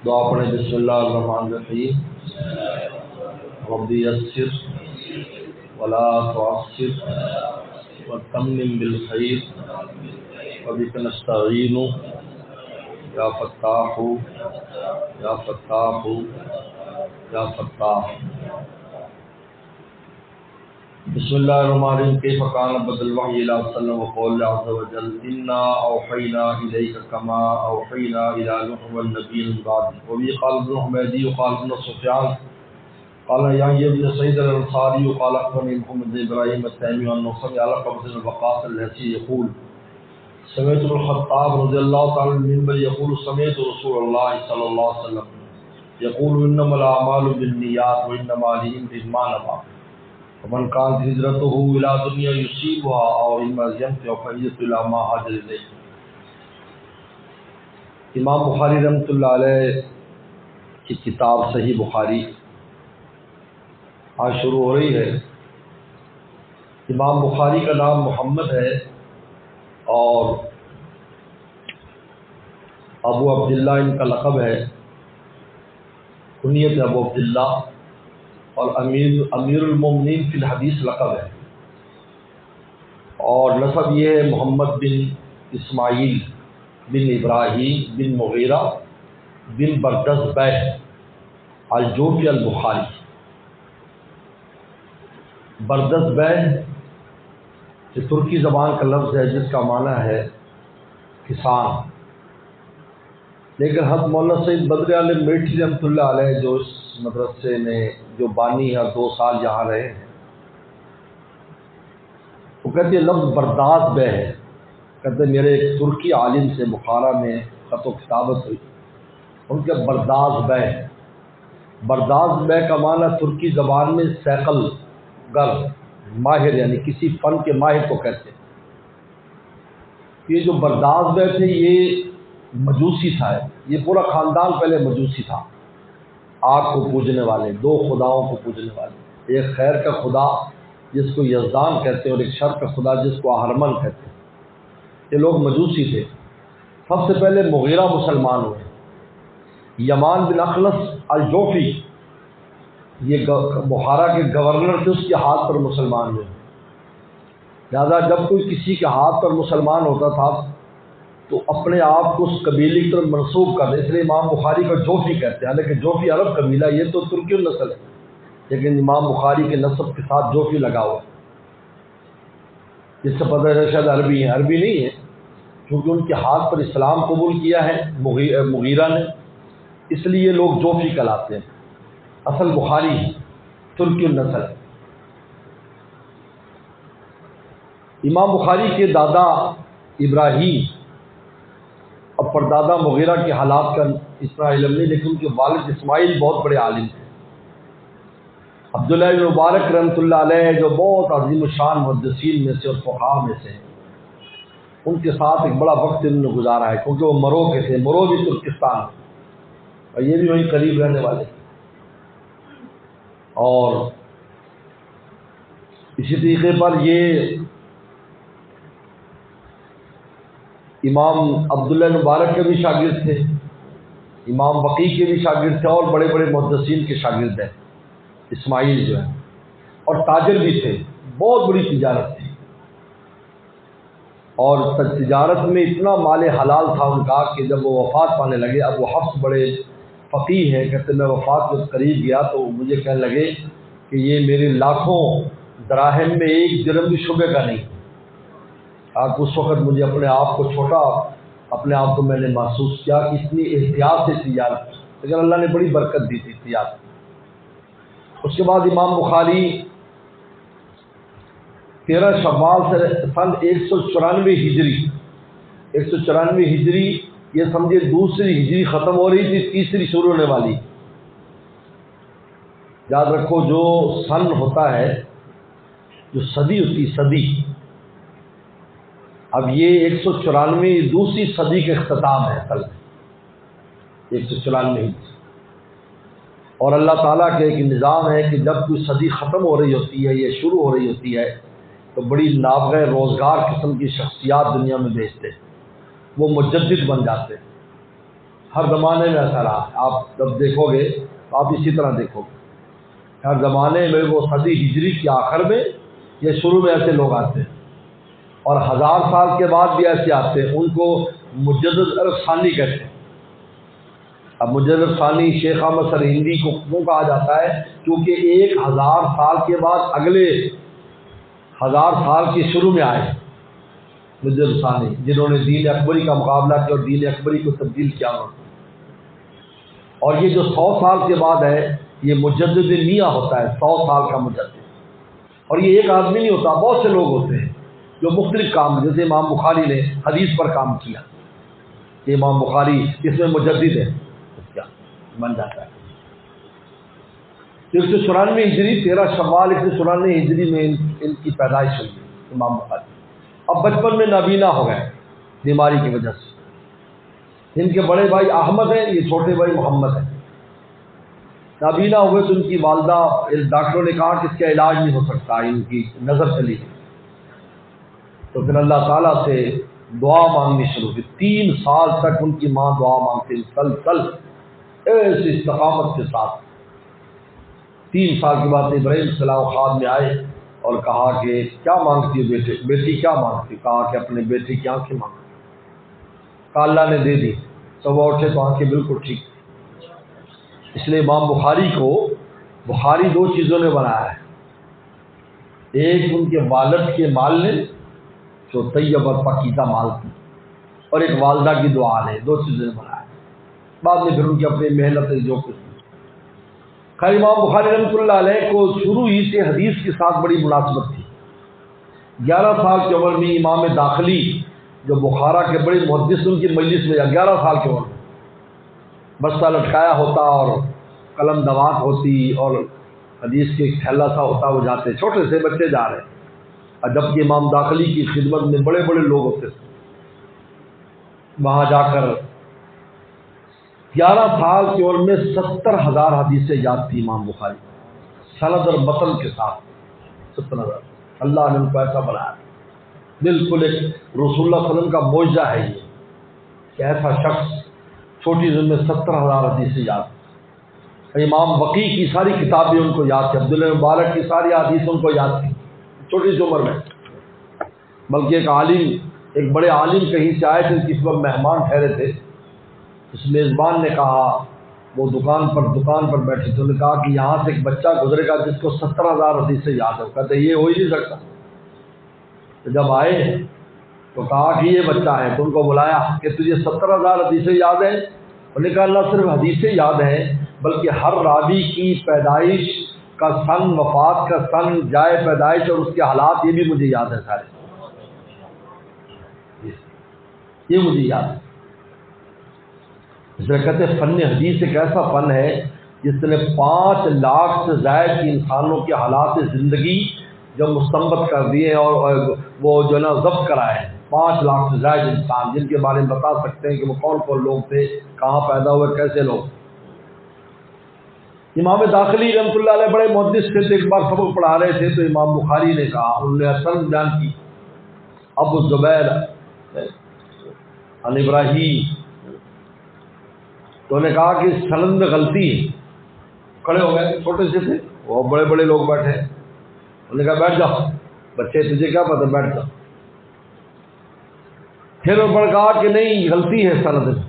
دعا پڑھیں بسم اللہ الرحمن الرحیم رب یسر ولا تعسر وتمم بالخیر وبک نستعین یا فتاح یا فتاح یا فتاح۔ بسم اللہ الرحمن الرحیم کیف کان بدء الوحی الی وسلم وقول اللہ عز وجل انا اوحینا الیک کما اوحینا الی نوح والنبیین من بعد وبه قال ابن حمیدی وقال ابن سفیان قال یحیی بن سعید الانصاری وقال اخبرنی محمد بن ابراہیم التیمی انه سمع علقمة بن وقاص الليثي يقول سمعت الخطاب رضی اللہ تعالی عنہ المنبر يقول سمعت رسول اللہ صلی اللہ علیہ وسلم يقول انما الاعمال بالنیات وانما لامرئ ما نوى ومن كانت هجرته الى دنیا يصيبها او اما ينفع فهجرته الى ما هاجر اليه۔ امام بخاری رحمۃ اللہ علیہ کی کتاب صحیح بخاری آج شروع ہو رہی ہے۔ امام بخاری کا نام محمد ہے اور ابو عبداللہ ان کا لقب ہے، کنیت ابو عبداللہ، اور امیر المومنین فی الحدیث لقب ہے، اور نسب یہ ہے محمد بن اسماعیل بن ابراہیم بن مغیرہ بن بردزبہ الجوفی البخاری۔ بردزبہ یہ ترکی زبان کا لفظ ہے جس کا معنی ہے کسان، لیکن حضرت مولانا سید بدر عالم میٹھی رحمۃ اللہ علیہ جو اس مدرسے میں جو بانی ہے 2 سال یہاں رہے ہیں، وہ کہتے ہیں لفظ برداز بہ ہے، کہتے ہیں میرے ایک ترکی عالم سے بخارا میں خط و کتابت ہوئی، ان کے برداز بہ، برداز بہ کا معنی ترکی زبان میں سیقل گر ماہر، یعنی کسی فن کے ماہر کو کہتے ہیں۔ یہ جو برداز بہ تھے یہ مجوسی تھا، یہ پورا خاندان پہلے مجوسی تھا، آگ کو پوجنے والے، 2 خداؤں کو پوجنے والے، ایک خیر کا خدا جس کو یزدان کہتے ہیں اور ایک شر کا خدا جس کو اہرمن کہتے ہیں۔ یہ لوگ مجوسی تھے۔ سب سے پہلے مغیرہ مسلمان ہوئے، یمان بن اخلص الجوفی یہ بخارا کے گورنر تھے، اس کے ہاتھ پر مسلمان ہوئے۔ لہذا جب کوئی کسی کے ہاتھ پر مسلمان ہوتا تھا تو اپنے آپ کو اس قبیلے کی طرف منسوب کر دے، اس لیے امام بخاری کو جوفی کہتے ہیں، حالانکہ جوفی عرب قبیلہ، یہ تو ترکی النسل ہے، لیکن امام بخاری کے نسب کے ساتھ جوفی لگا ہوا، جس سے پتہ ہے شاید عربی ہیں، عربی نہیں ہے، کیونکہ ان کے ہاتھ پر اسلام قبول کیا ہے مغیرہ نے، اس لیے یہ لوگ جوفی کہلاتے ہیں۔ اصل بخاری ترکی النسل ہے۔ امام بخاری کے دادا ابراہیم اور پردادا مغیرہ کے حالات کا اتنا علم نہیں، لیکن ان کے والد اسماعیل بہت بڑے عالم تھے۔ عبداللہ بن مبارک رحمۃ اللہ علیہ جو بہت عظیم الشان محدثین میں سے اور فقہاء میں سے، ان کے ساتھ ایک بڑا وقت انہوں نے گزارا ہے، کیونکہ وہ مرو کے تھے، مرو بھی ترکستان اور یہ بھی وہیں قریب رہنے والے، اور اسی طریقے پر یہ امام عبداللہ مبارک کے بھی شاگرد تھے، امام وقیع کے بھی شاگرد تھے، اور بڑے بڑے محدثین کے شاگرد ہیں اسماعیل جو ہے، اور تاجر بھی تھے، بہت بڑی تجارت تھی، اور تجارت میں اتنا مال حلال تھا ان کا کہ جب وہ وفات پانے لگے، اب وہ حفص بڑے فقیہ ہیں، کہتے میں وفات کے قریب گیا تو مجھے کہنے لگے کہ یہ میرے لاکھوں دراہم میں 1 درہم بھی شبے کا نہیں۔ آپ اس وقت مجھے اپنے آپ کو چھوٹا، اپنے آپ کو میں نے محسوس کیا کہ اتنی احتیاط سے تجارت، لیکن اللہ نے بڑی برکت دی تھی تجارت۔ اس کے بعد امام بخاری 13 شوال سے سن 194 ہجری، یہ سمجھے دوسری ہجری ختم ہو رہی تھی، تیسری شروع ہونے والی۔ یاد رکھو جو سن ہوتا ہے، جو صدی ہوتی، صدی، اب یہ 194 دوسری صدی کے اختتام ہے اصل میں، 194 ہجری، اور اللہ تعالیٰ کے ایک نظام ہے کہ جب کوئی صدی ختم ہو رہی ہوتی ہے یا شروع ہو رہی ہوتی ہے تو بڑی نابغہ روزگار قسم کی شخصیات دنیا میں بھیجتے ہیں، وہ مجدد بن جاتے ہیں۔ ہر زمانے میں ایسا رہا ہے. آپ جب دیکھو گے تو آپ اسی طرح دیکھو گے. ہر زمانے میں وہ صدی ہجری کے آخر میں یا شروع میں ایسے لوگ آتے ہیں، اور 1000 سال کے بعد بھی ایسے آتے ہیں. ان کو مجدد عرب ثانی کہتے ہیں. اب مجدد ثانی شیخ احمد سرہندی کو کیوں کہا جاتا ہے؟ کیونکہ 1000 سال کے بعد اگلے 1000 سال کے شروع میں آئے مجدد ثانی، جنہوں نے دین اکبری کا مقابلہ کیا اور دین اکبری کو تبدیل کیا. اور یہ جو 100 سال کے بعد ہے یہ مجدد میاں ہوتا ہے، 100 سال کا مجدد. اور یہ ایک آدمی نہیں ہوتا، بہت سے لوگ ہوتے ہیں جو مختلف کام، جیسے امام بخاری نے حدیث پر کام کیا کہ امام بخاری اس میں مجدد ہے، کیا بن جاتا ہے. 194 ہجری 13 شوال 194 ہجری میں ان کی پیدائش ہوئی ہے امام بخاری. اب بچپن میں نابینا ہو گئے بیماری کی وجہ سے. ان کے بڑے بھائی احمد ہیں، یہ چھوٹے بھائی محمد ہیں. نابینا ہوئے تو ان کی والدہ، ڈاکٹروں نے کہا کہ اس کا علاج نہیں ہو سکتا، ان کی نظر چلی گئی. تو پھر اللہ تعالیٰ سے دعا مانگنی شروع کی. 3 سال تک ان کی ماں دعا مانگتی تل ایسی استقامت کے ساتھ. 3 سال کے بعد ابراہیم السلام خواب میں آئے اور کہا کہ کیا مانگتی ہے بیٹی کیا مانگتی؟ کہا کہ اپنے بیٹی کی آنکھیں مانگتی. کہا اللہ نے دے دی. صبح اٹھے تو آنکھیں بالکل ٹھیک. اس لیے امام بخاری کو بخاری 2 چیزوں نے بنایا ہے. ایک ان کے والد کے مال نے جو طیب اور پاکیزہ مال تھی، اور ایک والدہ کی دعا نے، 2 چیزیں بنایا. بعد میں پھر ان کی اپنی محنت جو کچھ. خیر امام بخاری رحمۃ اللہ علیہ کو شروع ہی سے حدیث کے ساتھ بڑی مناسبت تھی. 11 سال کی عمر میں امام داخلی جو بخارا کے بڑے محدث، ان کی مجلس میں 11 سال کی عمر میں بستہ لٹکایا ہوتا اور قلم دوات ہوتی اور حدیث کے تھیلا سا ہوتا، وہ جاتے، چھوٹے سے بچے جا رہے ہیں. اور جبکہ امام داخلی کی خدمت میں بڑے بڑے لوگ ہوتے تھے. وہاں جا کر 11 سال کی عمر میں 70,000 حدیثیں یاد تھی امام بخاری، سند اور متن کے ساتھ. 70,000. اللہ نے ان کو ایسا بنایا، بالکل ایک رسول اللہ صلی اللہ علیہ وسلم کا معجزہ ہے یہ کہ ایسا شخص چھوٹی عمر میں 70,000 حدیثیں یاد. امام وقی کی ساری کتابیں ان کو یاد تھی، عبداللہ مبارک کی ساری حدیث ان کو یاد تھی چھوٹی سی عمر میں. بلکہ ایک بڑے عالم کہیں سے آئے تھے، کس وقت مہمان ٹھہرے تھے. اس میزبان نے کہا، وہ دکان پر بیٹھے تھے، انہوں نے کہا کہ یہاں سے ایک بچہ گزرے گا جس کو 70,000 حدیثیں یاد ہو. کہتے یہ ہو ہی نہیں سکتا. تو جب آئے تو کہا کہ یہ بچہ ہے، تو ان کو بلایا کہ تجھے 70,000 حدیثیں یاد ہیں؟ انہوں نے کہا اللہ صرف حدیثیں یاد ہیں بلکہ ہر راوی کی پیدائش کا سن، وفات کا سن، جائے پیدائش اور اس کے حالات یہ بھی مجھے یاد ہے سارے. یہ مجھے یاد ہے. اس لیے کہتے ہیں فن حدیث ایک ایسا فن ہے جس نے 5 لاکھ سے زائد کی انسانوں کے حالات زندگی جو مستنبط کر دیے اور وہ جو ہے نا ضبط کرائے ہیں. 5 لاکھ سے زائد انسان جن کے بارے میں بتا سکتے ہیں کہ وہ کون کون لوگ تھے، کہاں پیدا ہوئے، کیسے لوگ. امام داخلی رحمۃ اللہ علیہ بڑے محدث تھے. تو ایک بار سبق پڑھا رہے تھے تو امام بخاری نے کہا، انہوں نے اصل بیان کی، ابو زبیر عن ابراہیم، تو انہوں نے کہا کہ سند میں غلطی ہے. کھڑے ہو گئے، چھوٹے سے تھے وہ، بڑے بڑے لوگ بیٹھے. انہوں نے کہا بیٹھ جاؤ بچے، تجھے کیا پتہ، بیٹھ جاؤ. پھر ان پر کہا کہ نہیں غلطی ہے سند میں.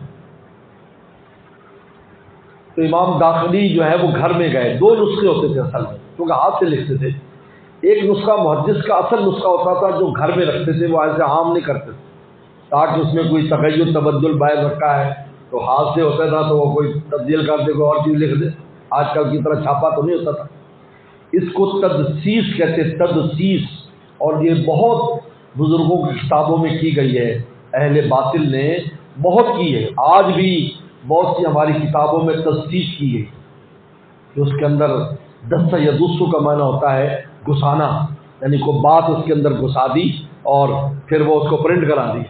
تو امام داخلی جو ہے وہ گھر میں گئے. 2 نسخے ہوتے تھے اصل میں، کیونکہ ہاتھ سے لکھتے تھے. ایک نسخہ محدث کا اصل نسخہ ہوتا تھا جو گھر میں رکھتے تھے، وہ ایسے عام نہیں کرتے تھے تاکہ اس میں کوئی تغیر تبدل باعث رکھا ہے تو ہاتھ سے ہوتا تھا تو وہ کوئی تبدیل کر دے، کوئی اور چیز لکھ دے. آج کل کی طرح چھاپا تو نہیں ہوتا تھا. اس کو تدسیس کہتے، تدسیس. اور یہ بہت بزرگوں کی کتابوں میں کی گئی ہے، اہل باطل نے بہت کی ہے. آج بھی بہت سی ہماری کتابوں میں تدسیس کی گئی کہ اس کے اندر دس یا دوسروں کا معنی ہوتا ہے گھسانا، یعنی کوئی بات اس کے اندر گھسا دی اور پھر وہ اس کو پرنٹ کرا دی.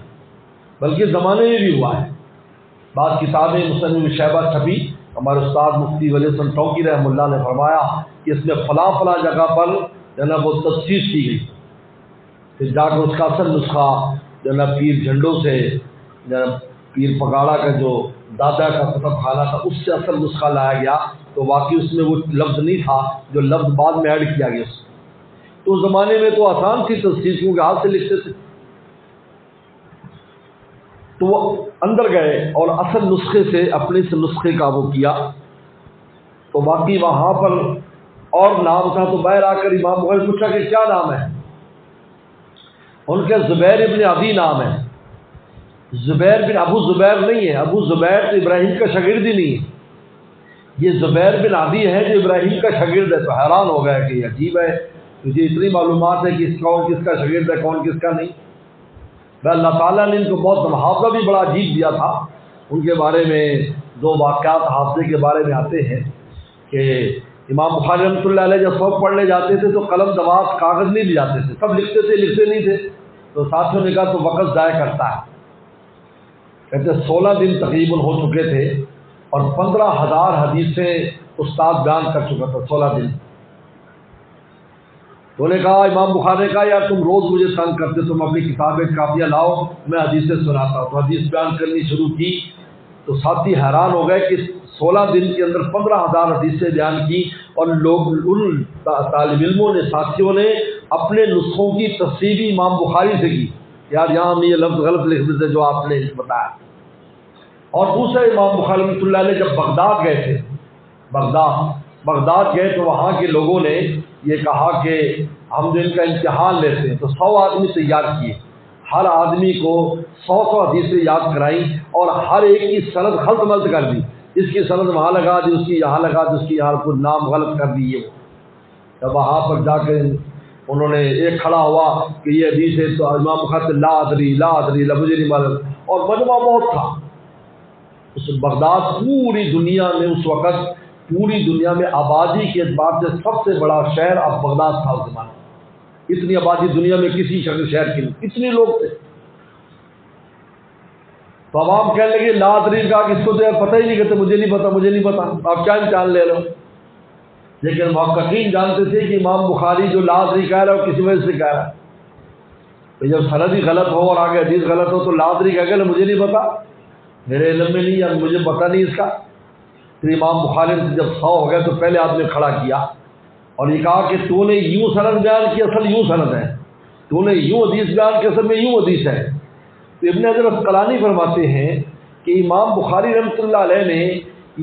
بلکہ زمانے میں بھی ہوا ہے. بعض کتابیں مصنف شیبہ چھپی، ہمارے استاد مفتی ولی حسن ٹونکی رحمہ اللہ نے فرمایا کہ اس میں فلاں فلاں جگہ پر جناب وہ تدسیس کی گئی. پھر جا کر اس کا اصل نسخہ جناب پیر جھنڈوں سے جناب پیر پگاڑا کا جو دادا کا کتب خانہ تھا اس سے اصل نسخہ لایا گیا، تو واقعی اس میں وہ لفظ نہیں تھا جو لفظ بعد میں ایڈ کیا گیا اس میں۔ تو اس زمانے میں تو آسان تھی تصحیح، کیونکہ ہاتھ سے لکھتے تھے۔ تو وہ اندر گئے اور اصل نسخے سے اپنے سے نسخے کا وہ کیا، تو واقعی وہاں پر اور نام تھا۔ تو باہر آ کر امام بخاری پوچھا کہ کیا نام ہے؟ ان کے زبیر ابن عدی نام ہے۔ زبیر بن ابو زبیر نہیں ہے، ابو زبیر تو ابراہیم کا شاگرد ہی نہیں ہے، یہ زبیر بن عدی ہے جو ابراہیم کا شاگرد ہے۔ تو حیران ہو گیا کہ عجیب ہے، مجھے اتنی معلومات ہے کہ کون کس کا شاگرد ہے کون کس کا نہیں۔ اللہ تعالیٰ نے ان کو بہت حافظہ بھی بڑا عجیب دیا تھا۔ ان کے بارے میں دو واقعات حافظے کے بارے میں آتے ہیں کہ امام بخاری رحمۃ اللہ علیہ جب سب پڑھنے جاتے تھے تو قلم دوات کاغذ نہیں لے جاتے تھے، سب لکھتے تھے، لکھتے نہیں تھے۔ تو ساتھیوں نے کہا تو وقت ضائع کرتا ہے۔ کہتے 16 دن تقریباً ہو چکے تھے اور 15,000 حدیثیں استاد بیان کر چکا تھا 16 دن۔ تو نے کہا، امام بخاری نے کہا یار تم روز مجھے تنگ کرتے، تم اپنی کتابیں کاپیاں لاؤ، میں حدیثیں سناتا ہوں۔ تو حدیث بیان کرنی شروع کی تو ساتھی حیران ہو گئے کہ 16 دن کے اندر 15,000 حدیثیں بیان کی، اور لوگ ان طالب علموں نے، ساتھیوں نے اپنے نسخوں کی تصحیح بھی امام بخاری سے کی، یار یہاں ہم یہ لفظ غلط لکھ دیتے جو آپ نے بتایا۔ اور دوسرے امام بخاری رحمۃ اللہ علیہ جب بغداد گئے تھے، بغداد گئے تو وہاں کے لوگوں نے یہ کہا کہ ہم جو ان کا امتحان لیتے ہیں، تو 100 آدمی تیار کیے، ہر آدمی کو 100 حدیثیں یاد کرائیں اور ہر ایک کی سند خلط ملط کر دی، اس کی سند وہاں لگا دی، اس کی یہاں لگا دی، اس کی یہاں کچھ نام غلط کر دیے۔ جب وہاں پر جا کے انہوں نے ایک کھڑا ہوا کہ یہ حدیث ہے، تو امام بخاری لا ادری مجھے نہیں معلوم، اور مجمع بہت تھا۔ اس بغداد پوری دنیا میں اس وقت پوری دنیا میں آبادی کے اعتبار سے سب سے بڑا شہر اب بغداد تھا اس زمانے میں۔ اتنی آبادی دنیا میں کسی شہر کی نہیں، اتنے لوگ تھے۔ تو عوام کہنے لگے لا ادری کا کس کو تو پتہ ہی نہیں، کہتے مجھے نہیں پتا، آپ کیا امتحان لے لو۔ لیکن محققین جانتے تھے کہ امام بخاری جو لا ادری کہہ رہا ہے وہ کسی وجہ سے کہہ رہا ہے۔ تو جب سند ہی غلط ہو اور آگے حدیث غلط ہو تو لا ادری کہہ گئے مجھے نہیں پتا، میرے علم میں نہیں، یا مجھے پتہ نہیں اس کا۔ پھر امام بخاری سے جب 100 ہو گئے تو پہلے آدمی کھڑا کیا اور یہ کہا کہ تو نے یوں سند بیان کی، اصل یوں سند ہے، تو نے یوں حدیث بیان کی، اصل میں یوں حدیث ہے۔ تو ابن حجر عسقلانی فرماتے ہیں کہ امام بخاری رحمۃ اللہ علیہ نے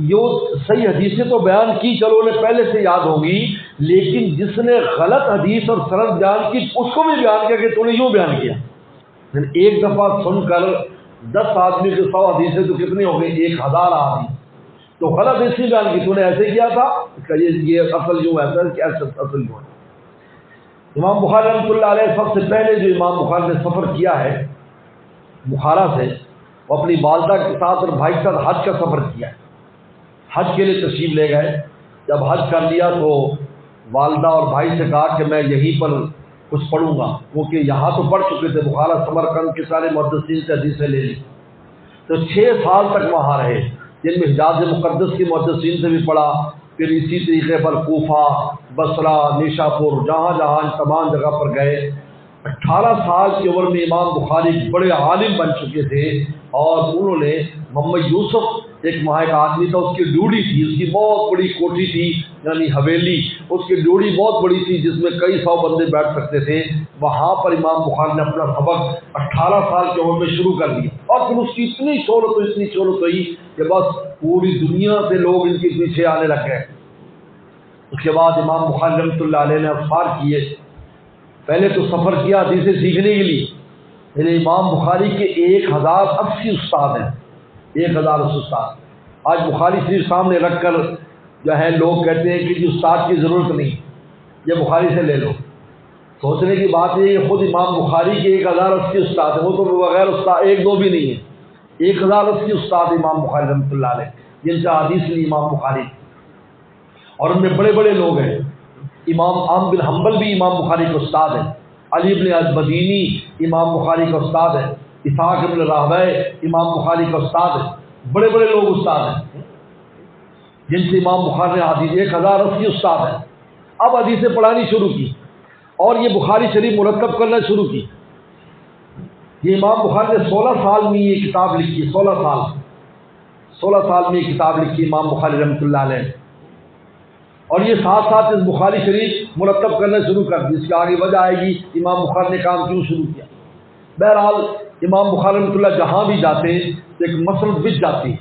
یہ صحیح حدیثیں تو بیان کی، چلو انہیں پہلے سے یاد ہوگی، لیکن جس نے غلط حدیث اور سند بیان کی اس کو بھی بیان کیا کہ تو نے یوں بیان کیا۔ ایک دفعہ سن کر 10 آدمی کے 100 حدیثیں تو کتنی ہو گئی، 1000 آدمی۔ تو غلط اس لیے بیان کی، تو نے ایسے کیا تھا، اس کا یہ اصل یوں ہے، اصل یوں ہے۔ امام بخاری رحمۃ اللہ علیہ سب سے پہلے جو امام بخاری نے سفر کیا ہے بخارا سے، وہ اپنی والدہ کے ساتھ اور بھائی کے ساتھ حج کا سفر کیا ہے۔ حج کے لیے تشریف لے گئے، جب حج کر لیا تو والدہ اور بھائی سے کہا کہ میں یہیں پر کچھ پڑھوں گا، کیونکہ یہاں تو پڑھ چکے تھے، بخارا سمرقند کے سارے محدثین سے حدیثیں لے لی۔ تو 6 سال تک وہاں رہے، جن میں حجاز مقدس کے محدثین سے بھی پڑھا، پھر اسی طریقے پر کوفہ، بصرہ، نیشاپور، جہاں تمام جگہ پر گئے۔ 18 سال کی عمر میں امام بخاری بڑے عالم بن چکے تھے، اور انہوں نے محمد یوسف ایک وہاں ایک آدمی تھا، اس کی ڈیوڑی تھی، اس کی بہت بڑی کوٹھی تھی، یعنی حویلی، اس کی ڈیوڑی بہت بڑی تھی جس میں کئی 100 بندے بیٹھ سکتے تھے۔ وہاں پر امام بخاری نے اپنا سبق 18 سال کی عمر میں شروع کر دیا، اور پھر اس کی اتنی شہرت ہوئی کہ بس پوری دنیا سے لوگ ان کے پیچھے آنے لگ گئے۔ اس کے بعد امام بخاری رحمۃ اللہ علیہ نے اسفار کیے، پہلے تو سفر کیا حدیثیں سیکھنے کے لیے، یعنی امام بخاری کے 1080 استاد ہیں، 1080 استاد۔ آج بخاری شریف سامنے رکھ کر جو ہے لوگ کہتے ہیں کہ جی استاد کی ضرورت نہیں، یہ بخاری سے لے لو۔ سوچنے کی بات یہ ہے خود امام بخاری کے 1080 استاد ہیں، وہ تو بغیر استاد 1-2 بھی نہیں ہیں، 1080 استاد امام بخاری رحمۃ اللہ علیہ جن سے حدیث لی امام بخاری، اور ان میں بڑے بڑے لوگ ہیں۔ امام احمد بن حنبل بھی امام بخاری کے استاد ہیں، علی بن المدینی امام بخاری کا استاد ہے، اسحاق بن راہویہ امام بخاری کا استاد ہے، بڑے بڑے لوگ استاد ہیں جن سے امام بخاری نے حدیث 1080 استاد ہیں۔ اب حدیثیں پڑھانی شروع کی اور یہ بخاری شریف مرتب کرنا شروع کی۔ یہ امام بخاری نے 16 سال میں یہ کتاب لکھی، 16 سال میں یہ کتاب لکھی امام بخاری رحمۃ اللہ علیہ، اور یہ ساتھ ساتھ اس بخاری شریف مرتب کرنا شروع کر دی۔ اس کے آگے وجہ آئے گی امام بخاری نے کام کیوں شروع کیا۔ بہرحال امام بخاری رحمۃ اللہ جہاں بھی جاتے ایک مسلط بچ جاتی۔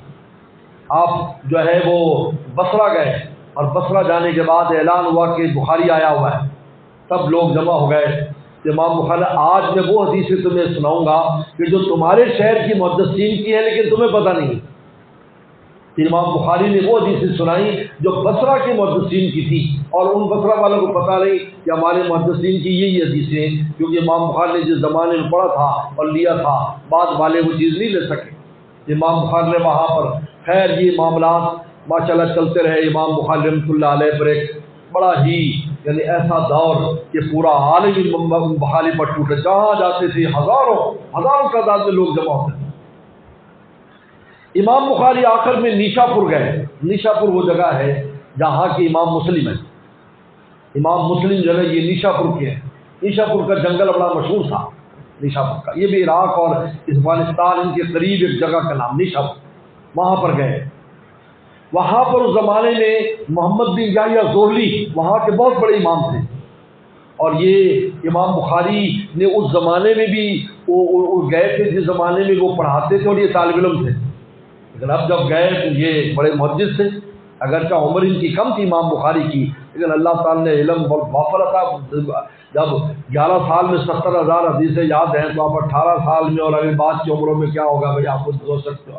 آپ جو ہے وہ بصرہ گئے، اور بصرہ جانے کے بعد اعلان ہوا کہ بخاری آیا ہوا ہے، سب لوگ جمع ہو گئے کہ امام بخاری آج میں وہ حدیثیں تمہیں سناؤں گا کہ جو تمہارے شہر کی محدثین کی ہیں لیکن تمہیں پتہ نہیں۔ پھر امام بخاری نے وہ حدیثیں سنائی جو بصرہ کے محدثین کی تھی، اور ان بصرہ والوں کو پتہ نہیں کہ ہمارے محدثین کی یہی حدیثیں ہیں، کیونکہ امام بخاری نے جس زمانے میں پڑھا تھا اور لیا تھا بعد والے وہ چیز نہیں لے سکے۔ امام بخاری نے وہاں پر خیر یہ معاملات ماشاءاللہ چلتے رہے۔ امام بخاری رحمۃ اللہ علیہ پر ایک بڑا ہی یعنی ایسا دور کہ پورا عالم بخاری پر ٹوٹے، جہاں جاتے تھے ہزاروں تعداد میں لوگ جمع ہوتے تھے۔ امام بخاری آخر میں نیشا پور گئے۔ نیشا پور وہ جگہ ہے جہاں کے امام مسلم ہے۔ امام مسلم جو ہے یہ نیشا پور کے ہیں۔ نیشا پور کا جنگل بڑا مشہور تھا نیشا پور کا، یہ بھی عراق اور افغانستان ان کے قریب ایک جگہ کا نام نیشا پور، وہاں پر گئے۔ وہاں پر اس زمانے میں محمد بن یحییٰ زہلی وہاں کے بہت بڑے امام تھے، اور یہ امام بخاری نے اس زمانے میں بھی وہ گئے تھے جس زمانے میں وہ پڑھاتے تھے اور یہ طالب علم تھے، لیکن اب جب گئے تو یہ بڑے محدث تھے، اگرچہ عمر ان کی کم تھی امام بخاری کی، لیکن اللہ تعالیٰ نے علم بہت وافر تھا۔ جب 11 سال میں 70,000 حدیثیں یاد ہیں تو آپ 18 سال میں اور ابھی بعد کی عمروں میں کیا ہوگا بھائی آپ خود سوچ سکتے ہو۔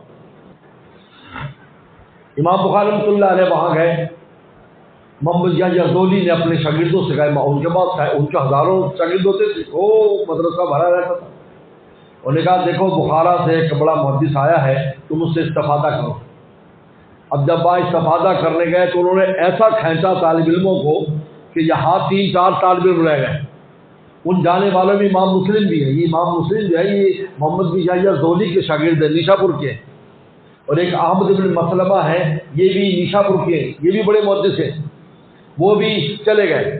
امام بخاری رحمۃ اللہ علیہ وہاں گئے۔ محمد یحییٰ زہلی نے اپنے شاگردوں سے کہا، ان کے پاس ان کے ہزاروں شاگرد ہوتے تھے، وہ مدرسہ بھرا رہتا تھا۔ انہوں نے کہا دیکھو بخارا سے ایک بڑا محدث آیا ہے، تم اس سے استفادہ کرو۔ اب جب وہ استفادہ کرنے گئے تو انہوں نے ایسا کھینچا طالب علموں کو کہ یہاں 3-4 طالب علم رہ گئے۔ ان جانے والوں میں امام مسلم بھی ہے، یہ امام مسلم جو ہے یہ محمد بن یحییٰ زہلی کے شاگرد ہیں، نیشا پور کے، اور ایک احمد بن مسلمہ ہے یہ بھی نیشا پور کے ہیں، یہ بھی بڑے محدث ہیں، وہ بھی چلے گئے۔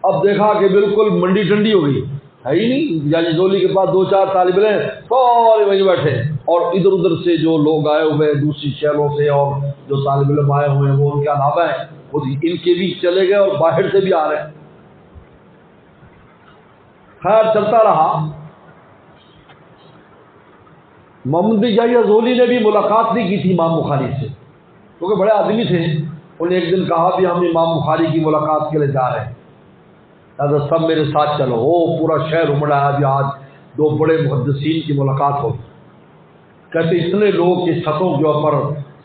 اب دیکھا کہ بالکل منڈی ٹنڈی ہو گئی، ہے ہی نہیں، یحییٰ زہلی کے پاس 2-4 طالب علم سارے وہیں بیٹھے، اور ادھر ادھر سے جو لوگ آئے ہوئے ہیں دوسری شہروں سے اور جو طالب علم آئے ہوئے ہیں وہ ان کے علاوہ ہیں، خود ان کے بھی چلے گئے اور باہر سے بھی آ رہے ہیں۔ خیر چلتا رہا۔ محمد بن یحییٰ زہلی نے بھی ملاقات نہیں کی تھی امام بخاری سے، کیونکہ بڑے آدمی تھے۔ انہوں نے ایک دن کہا بھی ہم امام بخاری کی ملاقات کے لیے جا رہے ہیں، لہٰذا سب میرے ساتھ چلو۔ وہ پورا شہر امڑا ہے، آج 2 بڑے محدثین کی ملاقات ہوگی۔ کہتے اتنے لوگ کہ چھتوں کے اوپر،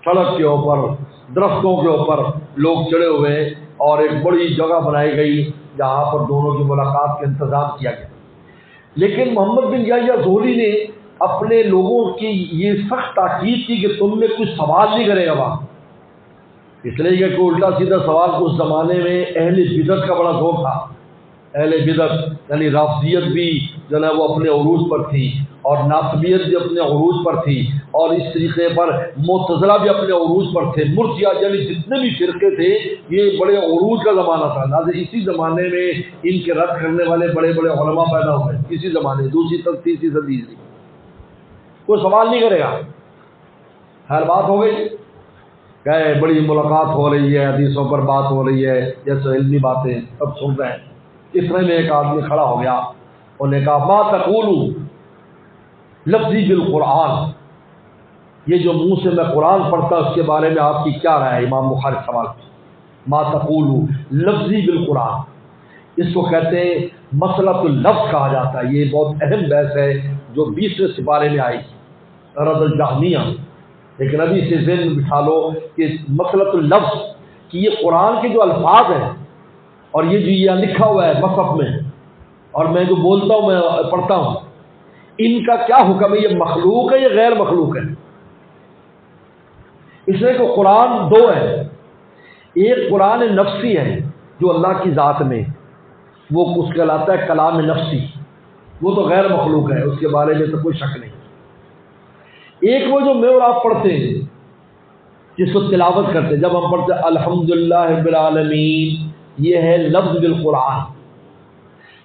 سڑک کے اوپر، درختوں کے اوپر لوگ چڑھے ہوئے ہیں، اور ایک بڑی جگہ بنائی گئی جہاں پر دونوں کی ملاقات کا انتظام کیا گیا۔ لیکن محمد بن یحییٰ زہلی نے اپنے لوگوں کی یہ سخت تاکید کی کہ تم نے کچھ سوال نہیں کرے گا وہاں، اس لیے کہ کوئی الٹا سیدھا سوال اس زمانے میں اہل بدعت کا بڑا ذوق تھا۔ اہل بدعت یعنی رافضیت بھی جو ہے وہ اپنے عروج پر تھی، اور ناصبیت بھی اپنے عروج پر تھی، اور اس طریقے پر معتزلہ بھی اپنے عروج پر تھے، مرجئہ یعنی جتنے بھی فرقے تھے یہ بڑے عروج کا زمانہ تھا۔ لہٰذا اسی زمانے میں ان کے رد کرنے والے بڑے بڑے علماء پیدا ہوئے، اسی زمانے 2ری تیسری صدی سے۔ کوئی سوال نہیں کرے گا۔ ہر بات ہو گئی، گئے، بڑی ملاقات ہو رہی ہے، حدیثوں پر بات ہو رہی ہے، جیسے علمی باتیں سب سن رہے ہیں۔ اتنے میں ایک آدمی کھڑا ہو گیا، انہوں نے کہا ما تقولو لفظی بالقرآن، یہ جو منہ سے میں قرآن پڑھتا اس کے بارے میں آپ کی کیا رائے ہے؟ امام بخاری سوال کی ما تقولو لفظی بالقرآن، اس کو کہتے ہیں مسئلۃ اللفظ کہا جاتا ہے۔ یہ بہت اہم بحث ہے جو 20ویں سپارے میں آئی، رد الجہمیہ۔ لیکن ابھی اسے ذہن میں بٹھا لو کہ مسئلۃ اللفظ کہ یہ قرآن کے جو الفاظ ہیں اور یہ جو یہ لکھا ہوا ہے مصحف میں، اور میں جو بولتا ہوں میں پڑھتا ہوں، ان کا کیا حکم ہے؟ یہ مخلوق ہے یا غیر مخلوق ہے؟ اس لیے کہ قرآن 2 ہے، ایک قرآن نفسی ہے جو اللہ کی ذات میں، وہ اس کہلاتا ہے کلام نفسی، وہ تو غیر مخلوق ہے، اس کے بارے میں تو کوئی شک نہیں۔ ایک وہ جو میں اور آپ پڑھتے ہیں جس کو تلاوت کرتے ہیں، جب ہم پڑھتے ہیں الحمدللہ رب العالمین، یہ ہے لفظ بالقرآن،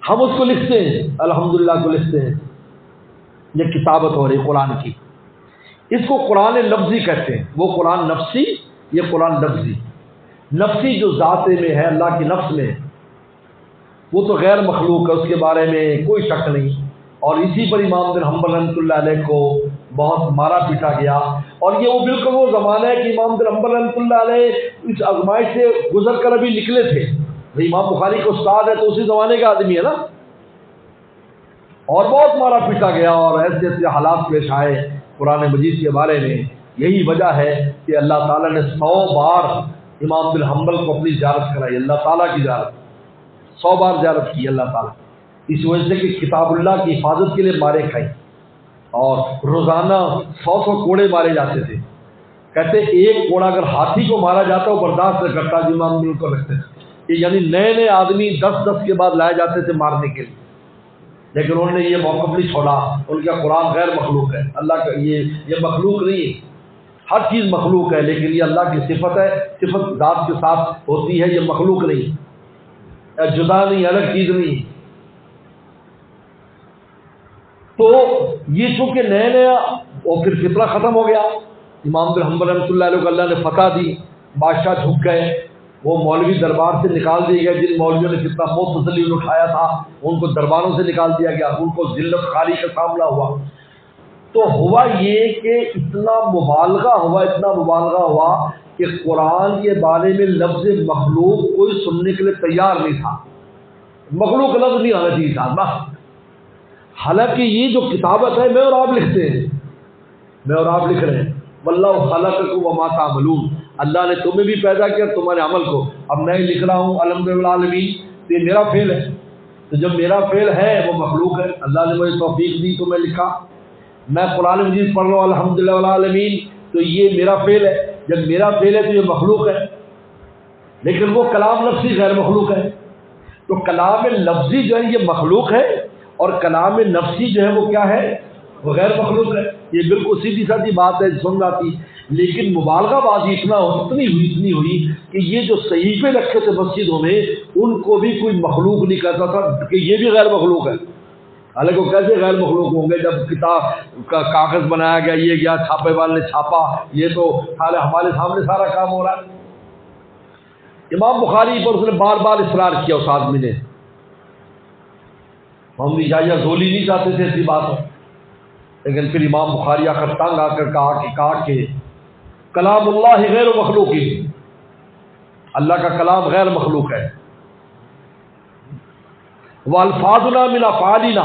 ہم اس کو لکھتے ہیں، الحمدللہ کو لکھتے ہیں، یہ کتابت ہو رہی قرآن کی، اس کو قرآن لفظی کہتے ہیں۔ وہ قرآن نفسی، یہ قرآن لفظی۔ نفسی جو ذات میں ہے، اللہ کی نفس میں، وہ تو غیر مخلوق ہے، اس کے بارے میں کوئی شک نہیں۔ اور اسی پر امام بن حنبل رحمۃ اللہ علیہ کو بہت مارا پیٹا گیا، اور یہ وہ بالکل وہ زمانہ ہے کہ امام بن حنبل رحمۃ اللہ علیہ اس آزمائش سے گزر کر ابھی نکلے تھے۔ امام بخاری کے استاد ہے تو اسی زمانے کا آدمی ہے نا، اور بہت مارا پیٹا گیا، اور ایسے ایسے حالات پیش آئے قرآن مجید کے بارے میں۔ یہی وجہ ہے کہ اللہ تعالیٰ نے 100 بار امام بن حنبل کو اپنی زیارت کرائی، اللہ تعالیٰ کی زیارت 100 بار زیارت کی اللہ تعالیٰ، اس وجہ سے کہ کتاب اللہ کی حفاظت کے لیے مارے کھائی، اور روزانہ 100 کوڑے مارے جاتے تھے۔ کہتے ایک کوڑا اگر ہاتھی کو مارا جاتا وہ برداشت نہ کرتا، جو امام بن کو رکھتے تھے، یعنی نئے نئے آدمی 10 کے بعد لائے جاتے تھے مارنے کے لیے، لیکن انہوں نے یہ موقف نہیں چھوڑا۔ ان کا قرآن غیر مخلوق ہے، اللہ کا یہ مخلوق نہیں ہے، ہر چیز مخلوق ہے، لیکن یہ اللہ کی صفت ہے، صفت ذات کے ساتھ ہوتی ہے، یہ مخلوق نہیں، جدا نہیں، الگ چیز نہیں۔ تو یہ چونکہ نیا نیا، اور پھر فطرہ ختم ہو گیا، امام بن حنبل رحمۃ اللہ علیہ کو اللہ نے فتح دی، بادشاہ جھک گئے، وہ مولوی دربار سے نکال دیے گئے، جن مولویوں نے کتنا متزلی اٹھایا تھا ان کو درباروں سے نکال دیا گیا، ان کو ذلت خاری کا سامنا ہوا۔ تو ہوا یہ کہ اتنا مبالغہ ہوا کہ قرآن کے بارے میں لفظ مخلوق کوئی سننے کے لیے تیار نہیں تھا، مخلوق لفظ نہیں آنا چاہیے تھا بس۔ حالانکہ یہ جو کتابت ہے میں اور آپ لکھتے ہیں، میں اور آپ لکھ رہے ہیں، واللہ خلقکم وما تعملون، اللہ نے تمہیں بھی پیدا کیا تمہارے عمل کو۔ اب میں لکھ رہا ہوں الحمد للہ العالمین، تو یہ میرا فعل ہے، تو جب میرا فعل ہے وہ مخلوق ہے، اللہ نے مجھے توفیق دی تو میں لکھا۔ میں قرآن مجید پڑھ رہا ہوں الحمد للہ العالمین، تو یہ میرا فعل ہے، جب میرا فعل ہے تو یہ مخلوق ہے، لیکن وہ کلام لفظی غیر مخلوق ہے۔ تو کلام لفظی جو ہے یہ مخلوق ہے، اور کلام نفسی جو ہے وہ کیا ہے، وہ غیر مخلوق ہے۔ یہ بالکل سیدھی سادھی بات ہے، سن جاتی، لیکن مبالغہ بازی اتنی ہوئی کہ یہ جو صحیفے رکھے تھے مسجدوں میں ان کو بھی کوئی مخلوق نہیں کہتا تھا کہ یہ بھی غیر مخلوق ہے۔ حالانکہ وہ کیسے غیر مخلوق ہوں گے جب کتاب کا کاغذ بنایا گیا، یہ گیا چھاپے والے نے چھاپا، یہ تو ہمارے سامنے سارا کام ہو رہا ہے۔ امام بخاری پر اس نے بار بار اصرار کیا، اس آدمی نے، محمد یحییٰ زولی نہیں چاہتے تھے ایسی بات ہو، لیکن پھر امام بخاری آخر تنگ آ کر کہا کہ کلام اللہ غیر مخلوق، اللہ کا کلام غیر مخلوق ہے، والفاظنا من افعالنا،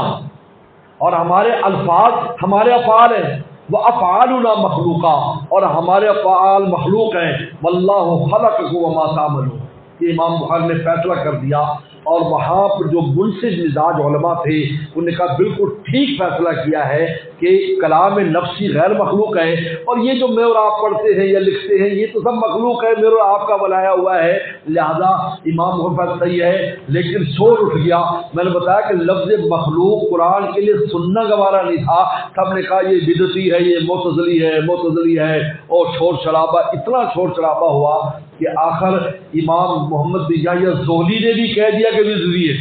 اور ہمارے الفاظ ہمارے افعال ہیں، وافعالنا مخلوقہ، اور ہمارے افعال مخلوق ہیں، واللہ خلقکم وما تعملون۔ یہ امام بخاری نے فیصلہ کر دیا، اور وہاں پر جو منصف مزاج علماء تھے انہوں نے کہا بالکل ٹھیک فیصلہ کیا ہے کہ کلام نفسی غیر مخلوق ہے، اور یہ جو میں اور آپ پڑھتے ہیں یا لکھتے ہیں یہ تو سب مخلوق ہے، میرے اور آپ کا بنایا ہوا ہے، لہذا امام بخاری صحیح ہے۔ لیکن شور اٹھ گیا، میں نے بتایا کہ لفظ مخلوق قرآن کے لیے سننا گوارا نہیں تھا، سب نے کہا یہ بدعتی ہے، یہ معتزلی ہے، اور شور شرابہ، اتنا شور شرابہ ہوا کہ آخر امام محمد بن یحییٰ زہلی نے بھی کہہ دیا کہ بدعتی ہے،